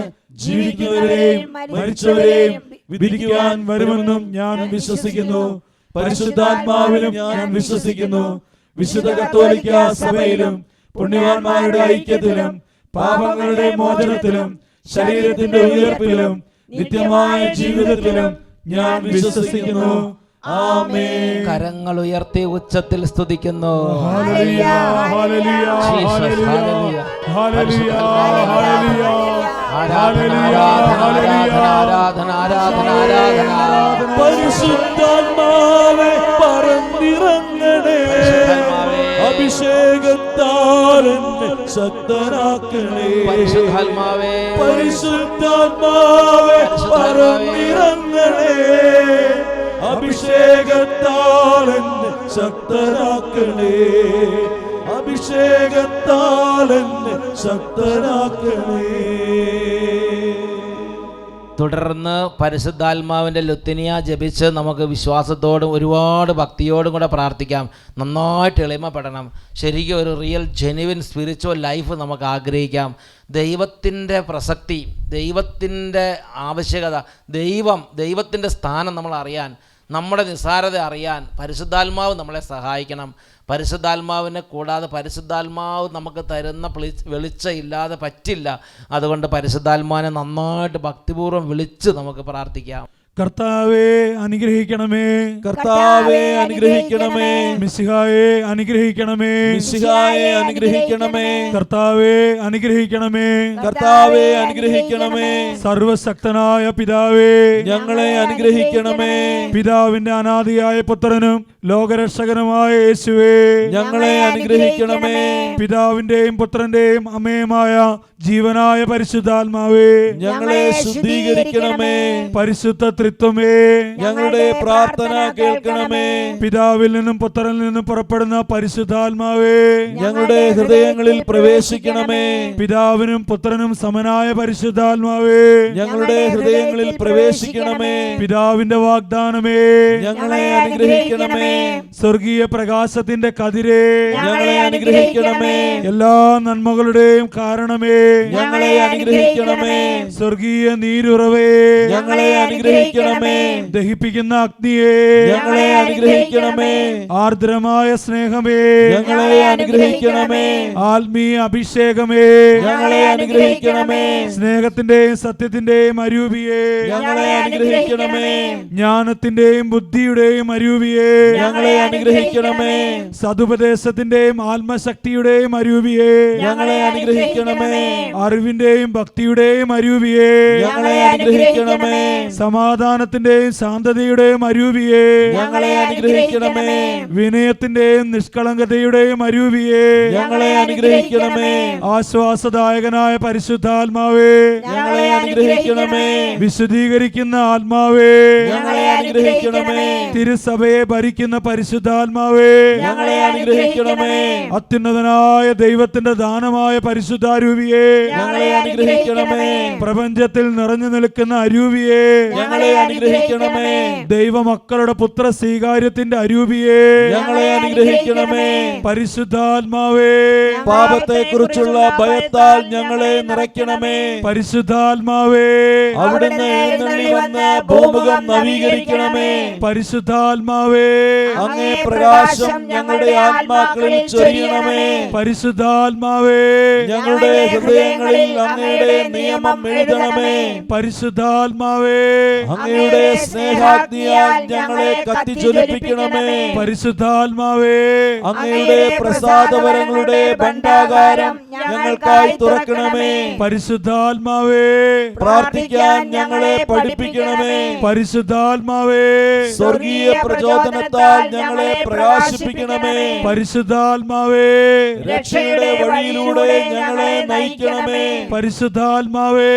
ജീവിക്കുന്നവരെയും മരിച്ചവരെയും വിധിക്കുവാൻ വരുമെന്നും ഞാൻ വിശ്വസിക്കുന്നു. പരിശുദ്ധാത്മാവിലും ഞാൻ വിശ്വസിക്കുന്നു. വിശുദ്ധ കത്തോലിക്ക സഭയിലും പുണ്യവാന്മാരുടെ ഐക്യത്തിലും പാപങ്ങളുടെ മോചനത്തിലും ശരീരത്തിന്റെ ഉയർപ്പിലും നിത്യമായ ജീവിതത്തിലും ഞാൻ വിശ്വസിക്കുന്നു. ആമേൻ. കരങ്ങൾ ഉയർത്തി ഉച്ചത്തിൽ സ്തുതിക്കുന്നു. ഹല്ലേലൂയ, ഹല്ലേലൂയ, ഹല്ലേലൂയ, ഹല്ലേലൂയ, ഹല്ലേലൂയ. ആരാധന, ആരാധന, ആരാധന, ആരാധന, ആരാധന. പരിശുദ്ധാത്മാവേ പറന്നിറങ്ങണേ, അഭിഷേകത്താൽ എന്നെ ശക്തനാക്കണേ. പരിശുദ്ധാത്മാവേ, പരിശുദ്ധാത്മാവേ പറന്നിറങ്ങണേ, അഭിഷേകത്താൽ എന്നെ ശക്തനാക്കണേ, അഭിഷേകത്താൽ എന്നെ ശക്തനാക്കണേ. തുടർന്ന് പരിശുദ്ധാത്മാവിൻ്റെ ലുത്തിനിയ ജപിച്ച് നമുക്ക് വിശ്വാസത്തോടും ഒരുപാട് ഭക്തിയോടും കൂടെ പ്രാർത്ഥിക്കാം. നന്നായിട്ട് എളിമപ്പെടണം. ശരിക്കും ഒരു റിയൽ ജെനുവിൻ സ്പിരിച്വൽ ലൈഫ് നമുക്ക് ആഗ്രഹിക്കാം. ദൈവത്തിൻ്റെ പ്രസക്തി, ദൈവത്തിൻ്റെ ആവശ്യകത, ദൈവത്തിൻ്റെ സ്ഥാനം നമ്മൾ അറിയാൻ, നമ്മുടെ നിസ്സാരത അറിയാൻ പരിശുദ്ധാത്മാവ് നമ്മളെ സഹായിക്കണം. പരിശുദ്ധാത്മാവിനെ കൂടാതെ പരിശുദ്ധാത്മാവ് നമുക്ക് തരുന്ന വെളിച്ചമില്ലാതെ പറ്റില്ല. അതുകൊണ്ട് പരിശുദ്ധാത്മാവിനെ നന്നായിട്ട് ഭക്തിപൂർവ്വം വിളിച്ച് നമുക്ക് പ്രാർത്ഥിക്കാം. കർത്താവേ അനുഗ്രഹിക്കണമേ, കർത്താവേ അനുഗ്രഹിക്കണമേ, മിശിഹായെ അനുഗ്രഹിക്കണമേ, മിശിഹായെ അനുഗ്രഹിക്കണമേ, കർത്താവേ അനുഗ്രഹിക്കണമേ, കർത്താവേ അനുഗ്രഹിക്കണമേ, സർവശക്തനായ പിതാവേ ഞങ്ങളെ അനുഗ്രഹിക്കണമേ, പിതാവിന്റെ അനാദിയായ പുത്രനും ലോകരക്ഷകനുമായ യേശുവേ ഞങ്ങളെ അനുഗ്രഹിക്കണമേ, പിതാവിന്റെയും പുത്രന്റെയും അമ്മയുമായ ജീവനായ പരിശുദ്ധാത്മാവേ ഞങ്ങളെ ശുദ്ധീകരിക്കണമേ, പരിശുദ്ധ ത്രിത്വമേ ഞങ്ങളുടെ പ്രാർത്ഥന കേൾക്കണമേ, പിതാവിൽ നിന്നും പുത്രനിൽ നിന്നും പുറപ്പെടുന്ന പരിശുദ്ധാത്മാവേ ഞങ്ങളുടെ ഹൃദയങ്ങളിൽ പ്രവേശിക്കണമേ, പിതാവിനും പുത്രനും സമനായ പരിശുദ്ധാത്മാവേ ഞങ്ങളുടെ ഹൃദയങ്ങളിൽ പ്രവേശിക്കണമേ, പിതാവിന്റെ വാഗ്ദാനമേ ഞങ്ങളെ അനുഗ്രഹിക്കണമേ, സ്വർഗീയ പ്രകാശത്തിന്റെ കതിരേ ഞങ്ങളെ അനുഗ്രഹിക്കണമേ, എല്ലാ നന്മകളുടെയും കാരണമേ ഞങ്ങളെ അനുഗ്രഹിക്കണമേ, സ്വർഗീയ നീരുറവേ ഞങ്ങളെ അനുഗ്രഹിക്കണമേ, ദഹിപ്പിക്കുന്ന അഗ്നിയേ ഞങ്ങളെ അനുഗ്രഹിക്കണമേ, ആർദ്രമായ സ്നേഹമേ ഞങ്ങളെ അനുഗ്രഹിക്കണമേ, ആത്മീയ അഭിഷേകമേ ഞങ്ങളെ അനുഗ്രഹിക്കണമേ, സ്നേഹത്തിന്റെയും സത്യത്തിന്റെയും അരൂപിയേ ഞങ്ങളെ അനുഗ്രഹിക്കണമേ, ജ്ഞാനത്തിന്റെയും ബുദ്ധിയുടെയും അരൂപിയേ ഞങ്ങളെ അനുഗ്രഹിക്കണമേ, സതുപദേശത്തിന്റെയും ആത്മശക്തിയുടെയും അരൂപിയേ ഞങ്ങളെ അനുഗ്രഹിക്കണമേ, അറിവിന്റെയും ഭക്തിയുടെയും അരൂപിയേ ഞങ്ങളെ അനുഗ്രഹിക്കണമേ, സമാധാനത്തിന്റെയും ശാന്തതയുടെയും അരൂപിയേ ഞങ്ങളെ അനുഗ്രഹിക്കണമേ, വിനയത്തിന്റെയും നിഷ്കളങ്കതയുടെയും അരൂപിയേ ഞങ്ങളെ അനുഗ്രഹിക്കണമേ, ആശ്വാസദായകനായ പരിശുദ്ധാത്മാവേ ഞങ്ങളെ അനുഗ്രഹിക്കണമേ, വിശുദ്ധീകരിക്കുന്ന ആത്മാവേ ഞങ്ങളെ അനുഗ്രഹിക്കണമേ, തിരുസഭയെ ഭരിക്കുന്ന പരിശുദ്ധാത്മാവേ ഞങ്ങളെ അനുഗ്രഹിക്കണമേ, അത്യുന്നതനായ ദൈവത്തിന്റെ ദാനമായ പരിശുദ്ധാരൂപിയേ ഞങ്ങളെ അനുഗ്രഹിക്കണമേ, പ്രപഞ്ചത്തിൽ നിറഞ്ഞു നിൽക്കുന്ന അരൂപിയേ ഞങ്ങളെ അനുഗ്രഹിക്കണമേ, ദൈവമക്കളുടെ പുത്ര സ്വീകാര്യത്തിന്റെ അരൂപിയേ ഞങ്ങളെ അനുഗ്രഹിക്കണമേ, പരിശുദ്ധാത്മാവേ പാപത്തെക്കുറിച്ചുള്ള ഭയത്താൽ ഞങ്ങളെ നിറയ്ക്കണമേ, പരിശുദ്ധാത്മാവേ അവിടുന്ന് എഴുന്നള്ളി വന്ന് ഭൂമുഖം നവീകരിക്കണമേ, പരിശുദ്ധാത്മാവേ അങ്ങേ പ്രകാശം ഞങ്ങളുടെ ആത്മാക്കളിൽ ചൊരിയണമേ, പരിശുദ്ധാത്മാവേ ഞങ്ങളുടെ ഹൃദയങ്ങളിൽ അങ്ങയുടെ നിയമം എഴുതണമേ, പരിശുദ്ധാത്മാവേ അങ്ങയുടെ സ്നേഹാഗ്നിയാൽ ഞങ്ങളെ കത്തിജ്വലിപ്പിക്കണമേ, പരിശുദ്ധാത്മാവേ അങ്ങയുടെ പ്രസാദവരങ്ങളുടെ ഭണ്ഡാകാരം ഞങ്ങൾക്കായി തുറക്കണമേ, പരിശുദ്ധാത്മാവേ പ്രാർത്ഥിക്കാൻ ഞങ്ങളെ പഠിപ്പിക്കണമേ, പരിശുദ്ധാത്മാവേ സ്വർഗീയ പ്രചോദനത്താൽ ഞങ്ങളെ പ്രകാശിപ്പിക്കണമേ, പരിശുദ്ധാത്മാവേ രക്ഷയുടെ വഴിയിലൂടെ ഞങ്ങളെ നയിക്കണമേ, പരിശുദ്ധാത്മാവേ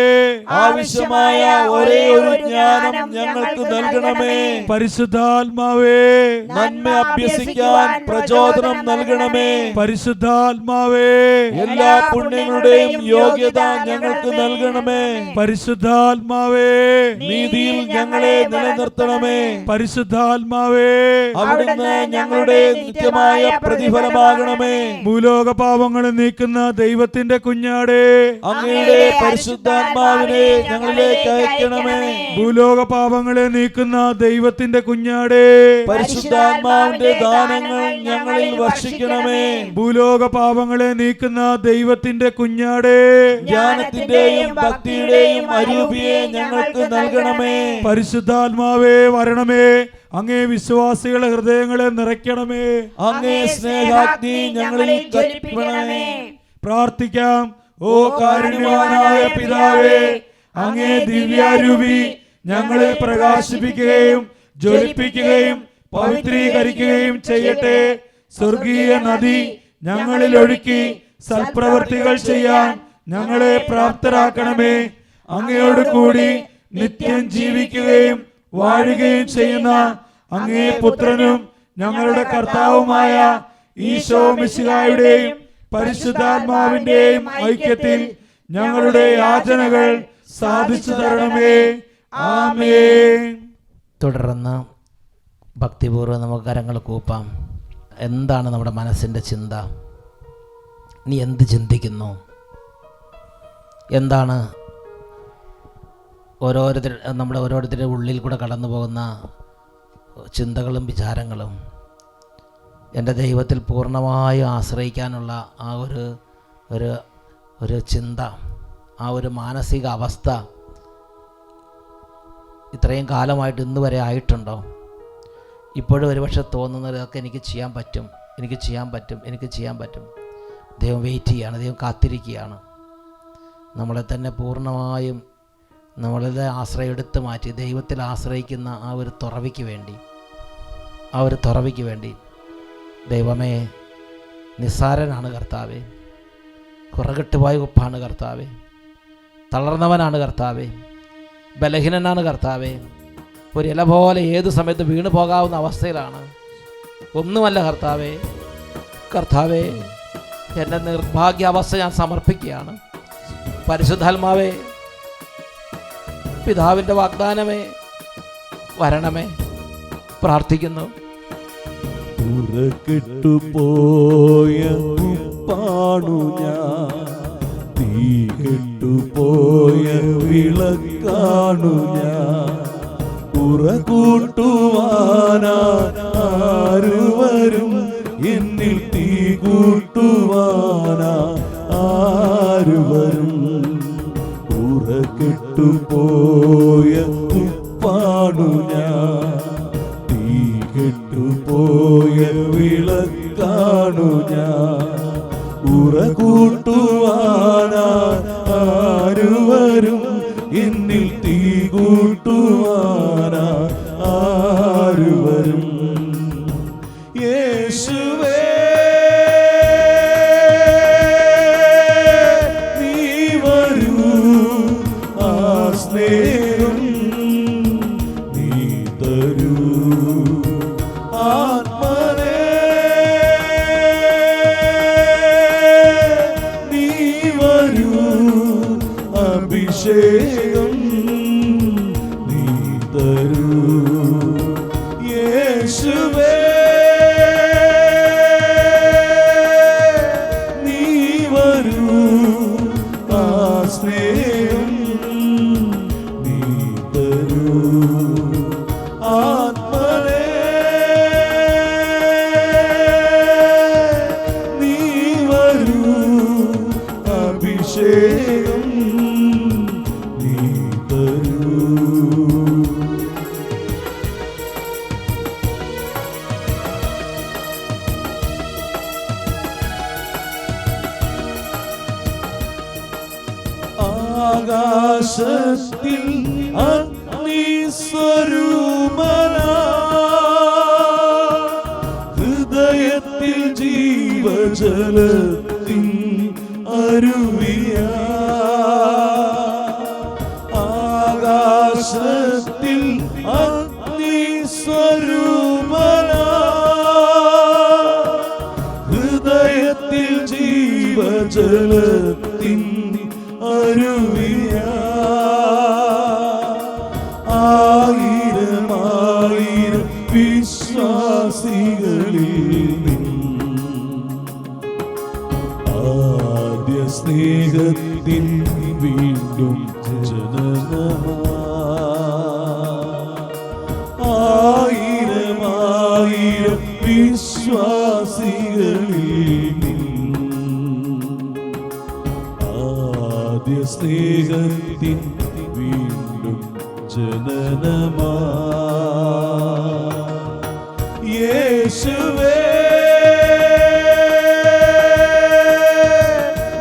ആവശ്യമായ ഒരേ ഒരു ജ്ഞാനം ഞങ്ങൾക്ക് നൽകണമേ, പരിശുദ്ധാത്മാവേ നന്മ അഭ്യസിക്കാൻ പ്രചോദനം നൽകണമേ, പരിശുദ്ധാത്മാവേ എല്ലാ പുണ്യങ്ങളുടെയും യോഗ്യത ഞങ്ങൾക്ക് നൽകണമേ, പരിശുദ്ധാത്മാവേ നീതിയിൽ ഞങ്ങളെ നിലനിർത്തണമേ, പരിശുദ്ധാത്മാവേ അവിടുന്ന് ഞങ്ങളുടെ നിത്യമായ പ്രതിഫലമാകണമേ, ഭൂലോക പാപങ്ങളെ നീക്കുന്ന ദൈവത്തിന്റെ കുഞ്ഞാടേ അങ്ങയുടെ പരിശുദ്ധാത്മാവിനെ ഞങ്ങളിലേക്ക് അയക്കണമേ, ഭൂലോക പാപങ്ങളെ നീക്കുന്ന ദൈവത്തിന്റെ കുഞ്ഞാടേ പരിശുദ്ധാത്മാവിന്റെ ദാനങ്ങൾ ഞങ്ങളിൽ വർഷിക്കണമേ, ഭൂലോക പാപങ്ങളെ നീക്കുന്ന ദൈവത്തിന്റെ കുഞ്ഞാടേ ജ്ഞാനത്തിന്റെയും ഭക്തിയുടെയും അരൂപിയെ ഞങ്ങൾക്ക് നൽകണമേ, പരിശുദ്ധാത്മാവേ വരണമേ, അങ്ങേ വിശ്വാസികളെ ഹൃദയങ്ങളെ നിറയ്ക്കണമേ, അങ്ങേ സ്നേഹാഗ്നി ഞങ്ങളിൽ കൽപ്പിക്കണമേ, പ്രാർത്ഥിക്കാം. ഓ കാരുണ്യവാനായ പിതാവേ, അങ്ങേ ദിവ്യാരൂപി ഞങ്ങളെ പ്രകാശിപ്പിക്കുകയും ജ്വലിപ്പിക്കുകയും പവിത്രീകരിക്കുകയും ചെയ്യട്ടെ. സ്വർഗീയ നദി ഞങ്ങളിൽ ഒഴുക്കി സൽപ്രവൃത്തികൾ ചെയ്യാൻ ഞങ്ങളെ പ്രാപ്തരാക്കണമേ. അങ്ങയോട് കൂടി നിത്യം ജീവിക്കുകയും വാഴുകയും ചെയ്യുന്ന അങ്ങേ പുത്രനും ഞങ്ങളുടെ കർത്താവുമായ ഈശോ മിശിഹായുടെയും പരിശുദ്ധാത്മാവിന്റെയും ഐക്യത്തിൽ ഞങ്ങളുടെ യാചനകൾ സാധിച്ചു തരണമേ. ആമേൻ. തുടർന്ന് ഭക്തിപൂർവ്വം നമുക്ക് കരങ്ങൾ കൂപ്പാം. എന്താണ് നമ്മുടെ മനസ്സിൻ്റെ ചിന്ത? നീ എന്ത് ചിന്തിക്കുന്നു? എന്താണ് നമ്മുടെ ഓരോരുത്തരുടെ ഉള്ളിൽ കൂടെ കടന്നു പോകുന്ന ചിന്തകളും വിചാരങ്ങളും? എൻ്റെ ദൈവത്തിൽ പൂർണ്ണമായും ആശ്രയിക്കാനുള്ള ആ ഒരു ചിന്ത, ആ ഒരു മാനസിക അവസ്ഥ ഇത്രയും കാലമായിട്ട് ഇന്ന് വരെ ആയിട്ടുണ്ടോ? ഇപ്പോഴും ഒരുപക്ഷെ തോന്നുന്നതൊക്കെ എനിക്ക് ചെയ്യാൻ പറ്റും. ദൈവം വെയിറ്റ് ചെയ്യുകയാണ്, ദൈവം കാത്തിരിക്കുകയാണ്. നമ്മളെ തന്നെ പൂർണ്ണമായും നമ്മളുടെ ആശ്രയം എടുത്തു മാറ്റി ദൈവത്തിൽ ആശ്രയിക്കുന്ന ആ ഒരു തുറവിക്ക് വേണ്ടി ദൈവമേ, നിസ്സാരനാണ് കർത്താവേ, കുറകെട്ടുപോയ ഉപ്പാണ് കർത്താവേ, തളർന്നവനാണ് കർത്താവേ, ബലഹീനനാണ് കർത്താവേ, ഒരു ഇല പോലെ ഏതു സമയത്ത് വീണു പോകാവുന്ന അവസ്ഥയിലാണ്. ഒന്നുമല്ല കർത്താവേ, എൻ്റെ നിർഭാഗ്യാവസ്ഥ ഞാൻ സമർപ്പിക്കുകയാണ്. പരിശുദ്ധാത്മാവേ, പിതാവിൻ്റെ വാഗ്ദാനമേ, വരണമേ, പ്രാർത്ഥിക്കുന്നു. ഉറക്കെട്ടുപോയ ഉപ്പാണു ഞാൻ, തീ കെട്ടുപോയ വിളക്കാണു ഞാൻ. ഉറകൂട്ടുവാനാ ആരുവരും, എന്നിൽ തീ കൂട്ടുവാനാ ആരുവരും. ഉറക്കെട്ടുപോയ ഉപ്പാണു ഞാൻ, തീ കെട്ടുപോയ വിളക്കാണു ഞാൻ. ഉറകൂട്ടുവാനാ ആരുവരും, എന്നിൽ തീ കൂട്ടുവാനാ ആരുവരും. യേശുവേ, നീ വരൂ, ആ സ്നേഹം നീ തരൂ. ആത്മനേ, നീ വരൂ, അഭിഷേകം നീ തരൂ. യേശുവേ, നീ വരൂ, ആ സ്നേഹം നീ തരൂ. ആത്മനേ, നീ വരൂ, അഭിഷേകം നീ തരൂ. ആകാശത്തിൽ അഗ്നിസ്വരൂപനാ, ഹൃദയത്തിൽ ജീവജലത്തിൻ അരുവിയാ. ആകാശത്തിൽ അഗ്നിസ്വരൂപനാ, ഹൃദയത്തിൽ ജീവജലത്തിൻ അരുവിയാ. ആയിരം ആയിരം വിശ്വാസികളിൽ ആദ്യ സ്നേഹത്തിൻ വീണ്ടും ജനനമാ. ആയിരം ആയിരം വിശ്വാസികളിൽ ആദ്യ സ്നേഹത്തിൻ വീണ്ടും ജനനമാ. യേശുവേ,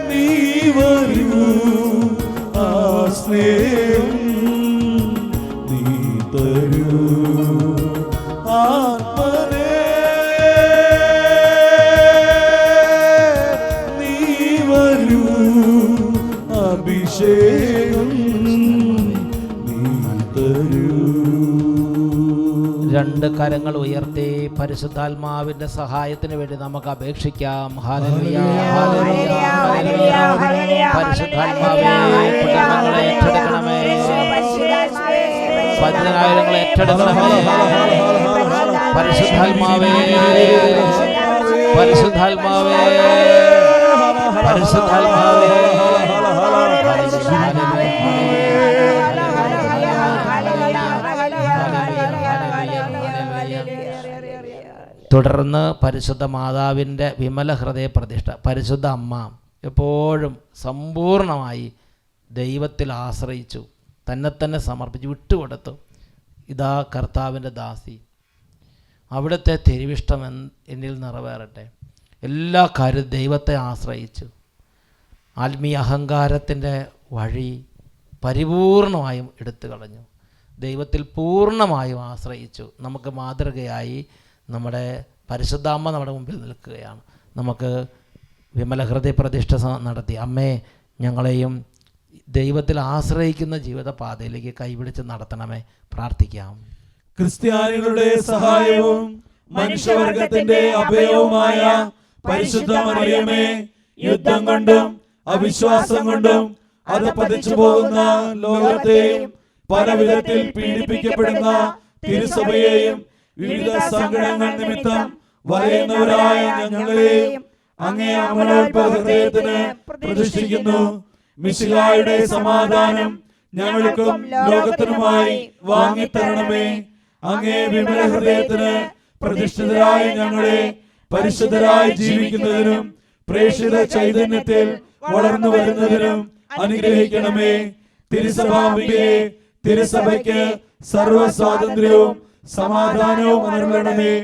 നീ വരൂ, ആ സ്നേഹം നീ തരൂ. ആത്മനേ, നീ വരൂ, അഭിഷേകം നീ തരൂ. രണ്ട് കരങ്ങൾ ഉയർത്തി പരിശുദ്ധാത്മാവിന്റെ സഹായത്തിന് വേണ്ടി നമുക്ക് അപേക്ഷിക്കാം. ഹല്ലേലൂയ, ഹല്ലേലൂയ, ഹല്ലേലൂയ. പരിശുദ്ധാത്മാവേ, കുടുംബങ്ങളെ ഏറ്റെടുക്കണമേ. വചനായുധങ്ങൾ ഏറ്റെടുക്കണമേ. പരിശുദ്ധാത്മാവേ, പരിശുദ്ധാത്മാവേ, പരിശുദ്ധാത്മാവേ. തുടർന്ന് പരിശുദ്ധ മാതാവിൻ്റെ വിമല ഹൃദയ പ്രതിഷ്ഠ. പരിശുദ്ധ അമ്മ എപ്പോഴും സമ്പൂർണമായി ദൈവത്തിൽ ആശ്രയിച്ചു, തന്നെ സമർപ്പിച്ചു, വിട്ടുകൊടുത്തു. ഇതാ കർത്താവിൻ്റെ ദാസി, അവിടുത്തെ തിരുവിഷ്ടം എന്നിൽ നിറവേറട്ടെ. എല്ലാ കാര്യവും ദൈവത്തെ ആശ്രയിച്ചു. ആത്മീയ അഹങ്കാരത്തിൻ്റെ വഴി പരിപൂർണമായും എടുത്തു കളഞ്ഞു. ദൈവത്തിൽ പൂർണ്ണമായും ആശ്രയിച്ചു. നമുക്ക് മാതൃകയായി നമ്മുടെ പരിശുദ്ധാമ്മ നമ്മുടെ മുമ്പിൽ നിൽക്കുകയാണ്. നമുക്ക് വിമല ഹൃദയ പ്രതിഷ്ഠ നടത്തി അമ്മേ, ഞങ്ങളെയും ദൈവത്തിൽ ആശ്രയിക്കുന്ന ജീവിത പാതയിലേക്ക് കൈപിടിച്ച് നടത്തണമേ. പ്രാർത്ഥിക്കാം. ക്രിസ്ത്യാനികളുടെ സഹായവും മനുഷ്യവർഗത്തിന്റെ അഭയവുമായ പരിശുദ്ധ മറിയമേ, യുദ്ധം കൊണ്ടും അവിശ്വാസം കൊണ്ടും അത് പതിച്ചു പോകുന്ന ലോകത്തെയും പല വിധത്തിൽ പീഡിപ്പിക്കപ്പെടുന്ന തിരുസഭയെയും വിവിധ സങ്കടങ്ങൾ നിമിത്തം വലയുന്നവരായ ഞങ്ങളെയും അങ്ങേ അമലോത്ഭവ ഹൃദയത്തിന് പ്രതിഷ്ഠിക്കുന്നു. മിശിഹായുടെ സമാധാനം ഞങ്ങൾക്കും ലോകത്തിനുമായി വാങ്ങിത്തരണമേ. അങ്ങേ വിമല ഹൃദയത്തിന് പ്രതിഷ്ഠിതരായ ഞങ്ങളെ പരിശുദ്ധരായി ജീവിക്കുന്നതിനും പ്രേക്ഷിത ചൈതന്യത്തിൽ വളർന്നു വരുന്നതിനും അനുഗ്രഹിക്കണമേ. തിരുസഭാംബികയെ, തിരുസഭയ്ക്ക് സർവ സ്വാതന്ത്ര്യവും സമാധാനവും അരുളണമേ.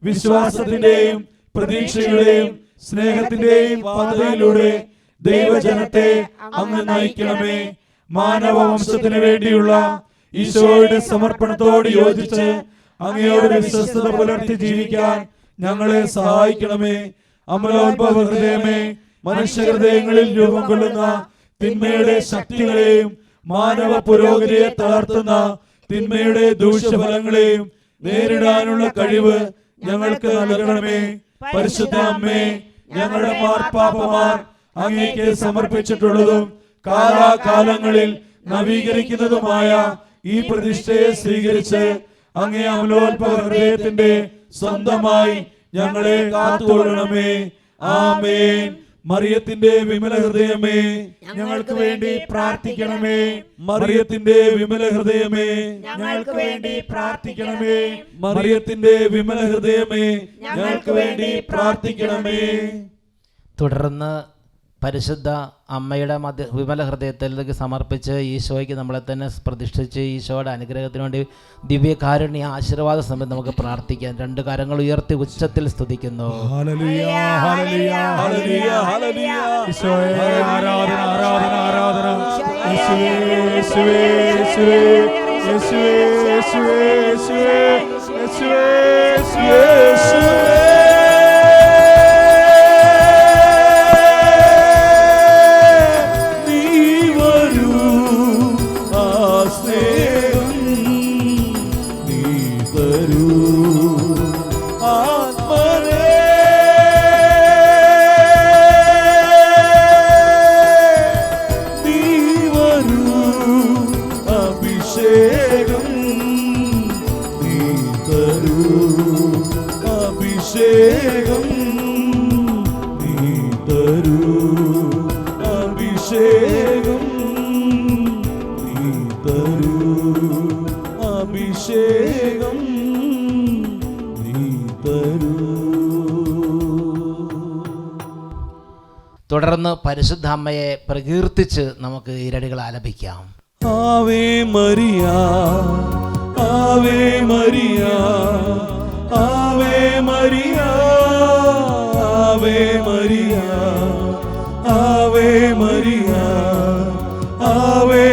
വിശ്വാസത്തിന്റെയും പ്രതീക്ഷയുടെയും സ്നേഹത്തിന്റെയും പാതയിലൂടെ ദൈവജനത്തെ അങ്ങ് നയിക്കണമേ. മാനവവംശത്തിന് വേണ്ടിയുള്ള ഈശോയുടെ സമർപ്പണത്തോട് യോജിച്ച് അങ്ങയോട് വിശ്വസ്തത പുലർത്തി ജീവിക്കാൻ ഞങ്ങളെ സഹായിക്കണമേ. അമലോത്ഭവ ഹൃദയമേ, മനുഷ്യഹൃദയങ്ങളിൽ രൂപം കൊള്ളുന്ന തിന്മയുടെ ശക്തികളെയും മാനവ പുരോഗതിയെ തളർത്തുന്ന തിന്മയുടെ ദൂഷ്യഫലങ്ങളെയും നേരിടാനുള്ള കഴിവ് ഞങ്ങൾക്ക് നൽകണമേ. പരിശുദ്ധ അമ്മേ, ഞങ്ങളുടെ മാർപ്പാപ്പമാർ അങ്ങേക്ക് സമർപ്പിച്ചിട്ടുള്ളതും കാലാകാലങ്ങളിൽ നവീകരിക്കുന്നതുമായ ഈ പ്രതിഷ്ഠയെ സ്വീകരിച്ച് അങ്ങേ അമലോത്ഭവ ഹൃദയത്തിന്റെ സ്വന്തമായി ഞങ്ങളെ കാത്തുകൊള്ളണമേ. ആമേൻ. മറിയത്തിന്റെ വിമല ഹൃദയമേ, ഞങ്ങൾക്ക് വേണ്ടി പ്രാർത്ഥിക്കണമേ. മറിയത്തിന്റെ വിമല ഹൃദയമേ, ഞങ്ങൾക്ക് വേണ്ടി പ്രാർത്ഥിക്കണമേ. മറിയത്തിന്റെ വിമല ഹൃദയമേ, ഞങ്ങൾക്ക് വേണ്ടി പ്രാർത്ഥിക്കണമേ. തുടർന്ന് പരിശുദ്ധ അമ്മയുടെ വിമല ഹൃദയത്തിലേക്ക് സമർപ്പിച്ച് ഈശോയ്ക്ക് നമ്മളെ തന്നെ പ്രതിഷ്ഠിച്ച് ഈശോയുടെ അനുഗ്രഹത്തിന് വേണ്ടി ദിവ്യകാരുണ്യ ആശീർവാദ സമയത്ത് നമുക്ക് പ്രാർത്ഥിക്കാം. രണ്ട് കരങ്ങൾ ഉയർത്തി ഉച്ചത്തിൽ സ്തുതിക്കുന്നു. ഹല്ലേലൂയ, ഹല്ലേലൂയ, ഹല്ലേലൂയ, ഹല്ലേലൂയ. ഈശോയെ ആരാധന, ആരാധന, ആരാധന. യേശുവേ, യേശുവേ, യേശുവേ, യേശുവേ, യേശുവേ, യേശുവേ, യേശുവേ, യേശുവേ. തുടർന്ന് പരിശുദ്ധ അമ്മയെ പ്രകീർത്തിച്ച് നമുക്ക് ഈരടികൾ ആലപിക്കാം. Ave Maria, Ave Maria, Ave Maria, Ave Maria, Ave Maria, ആവേ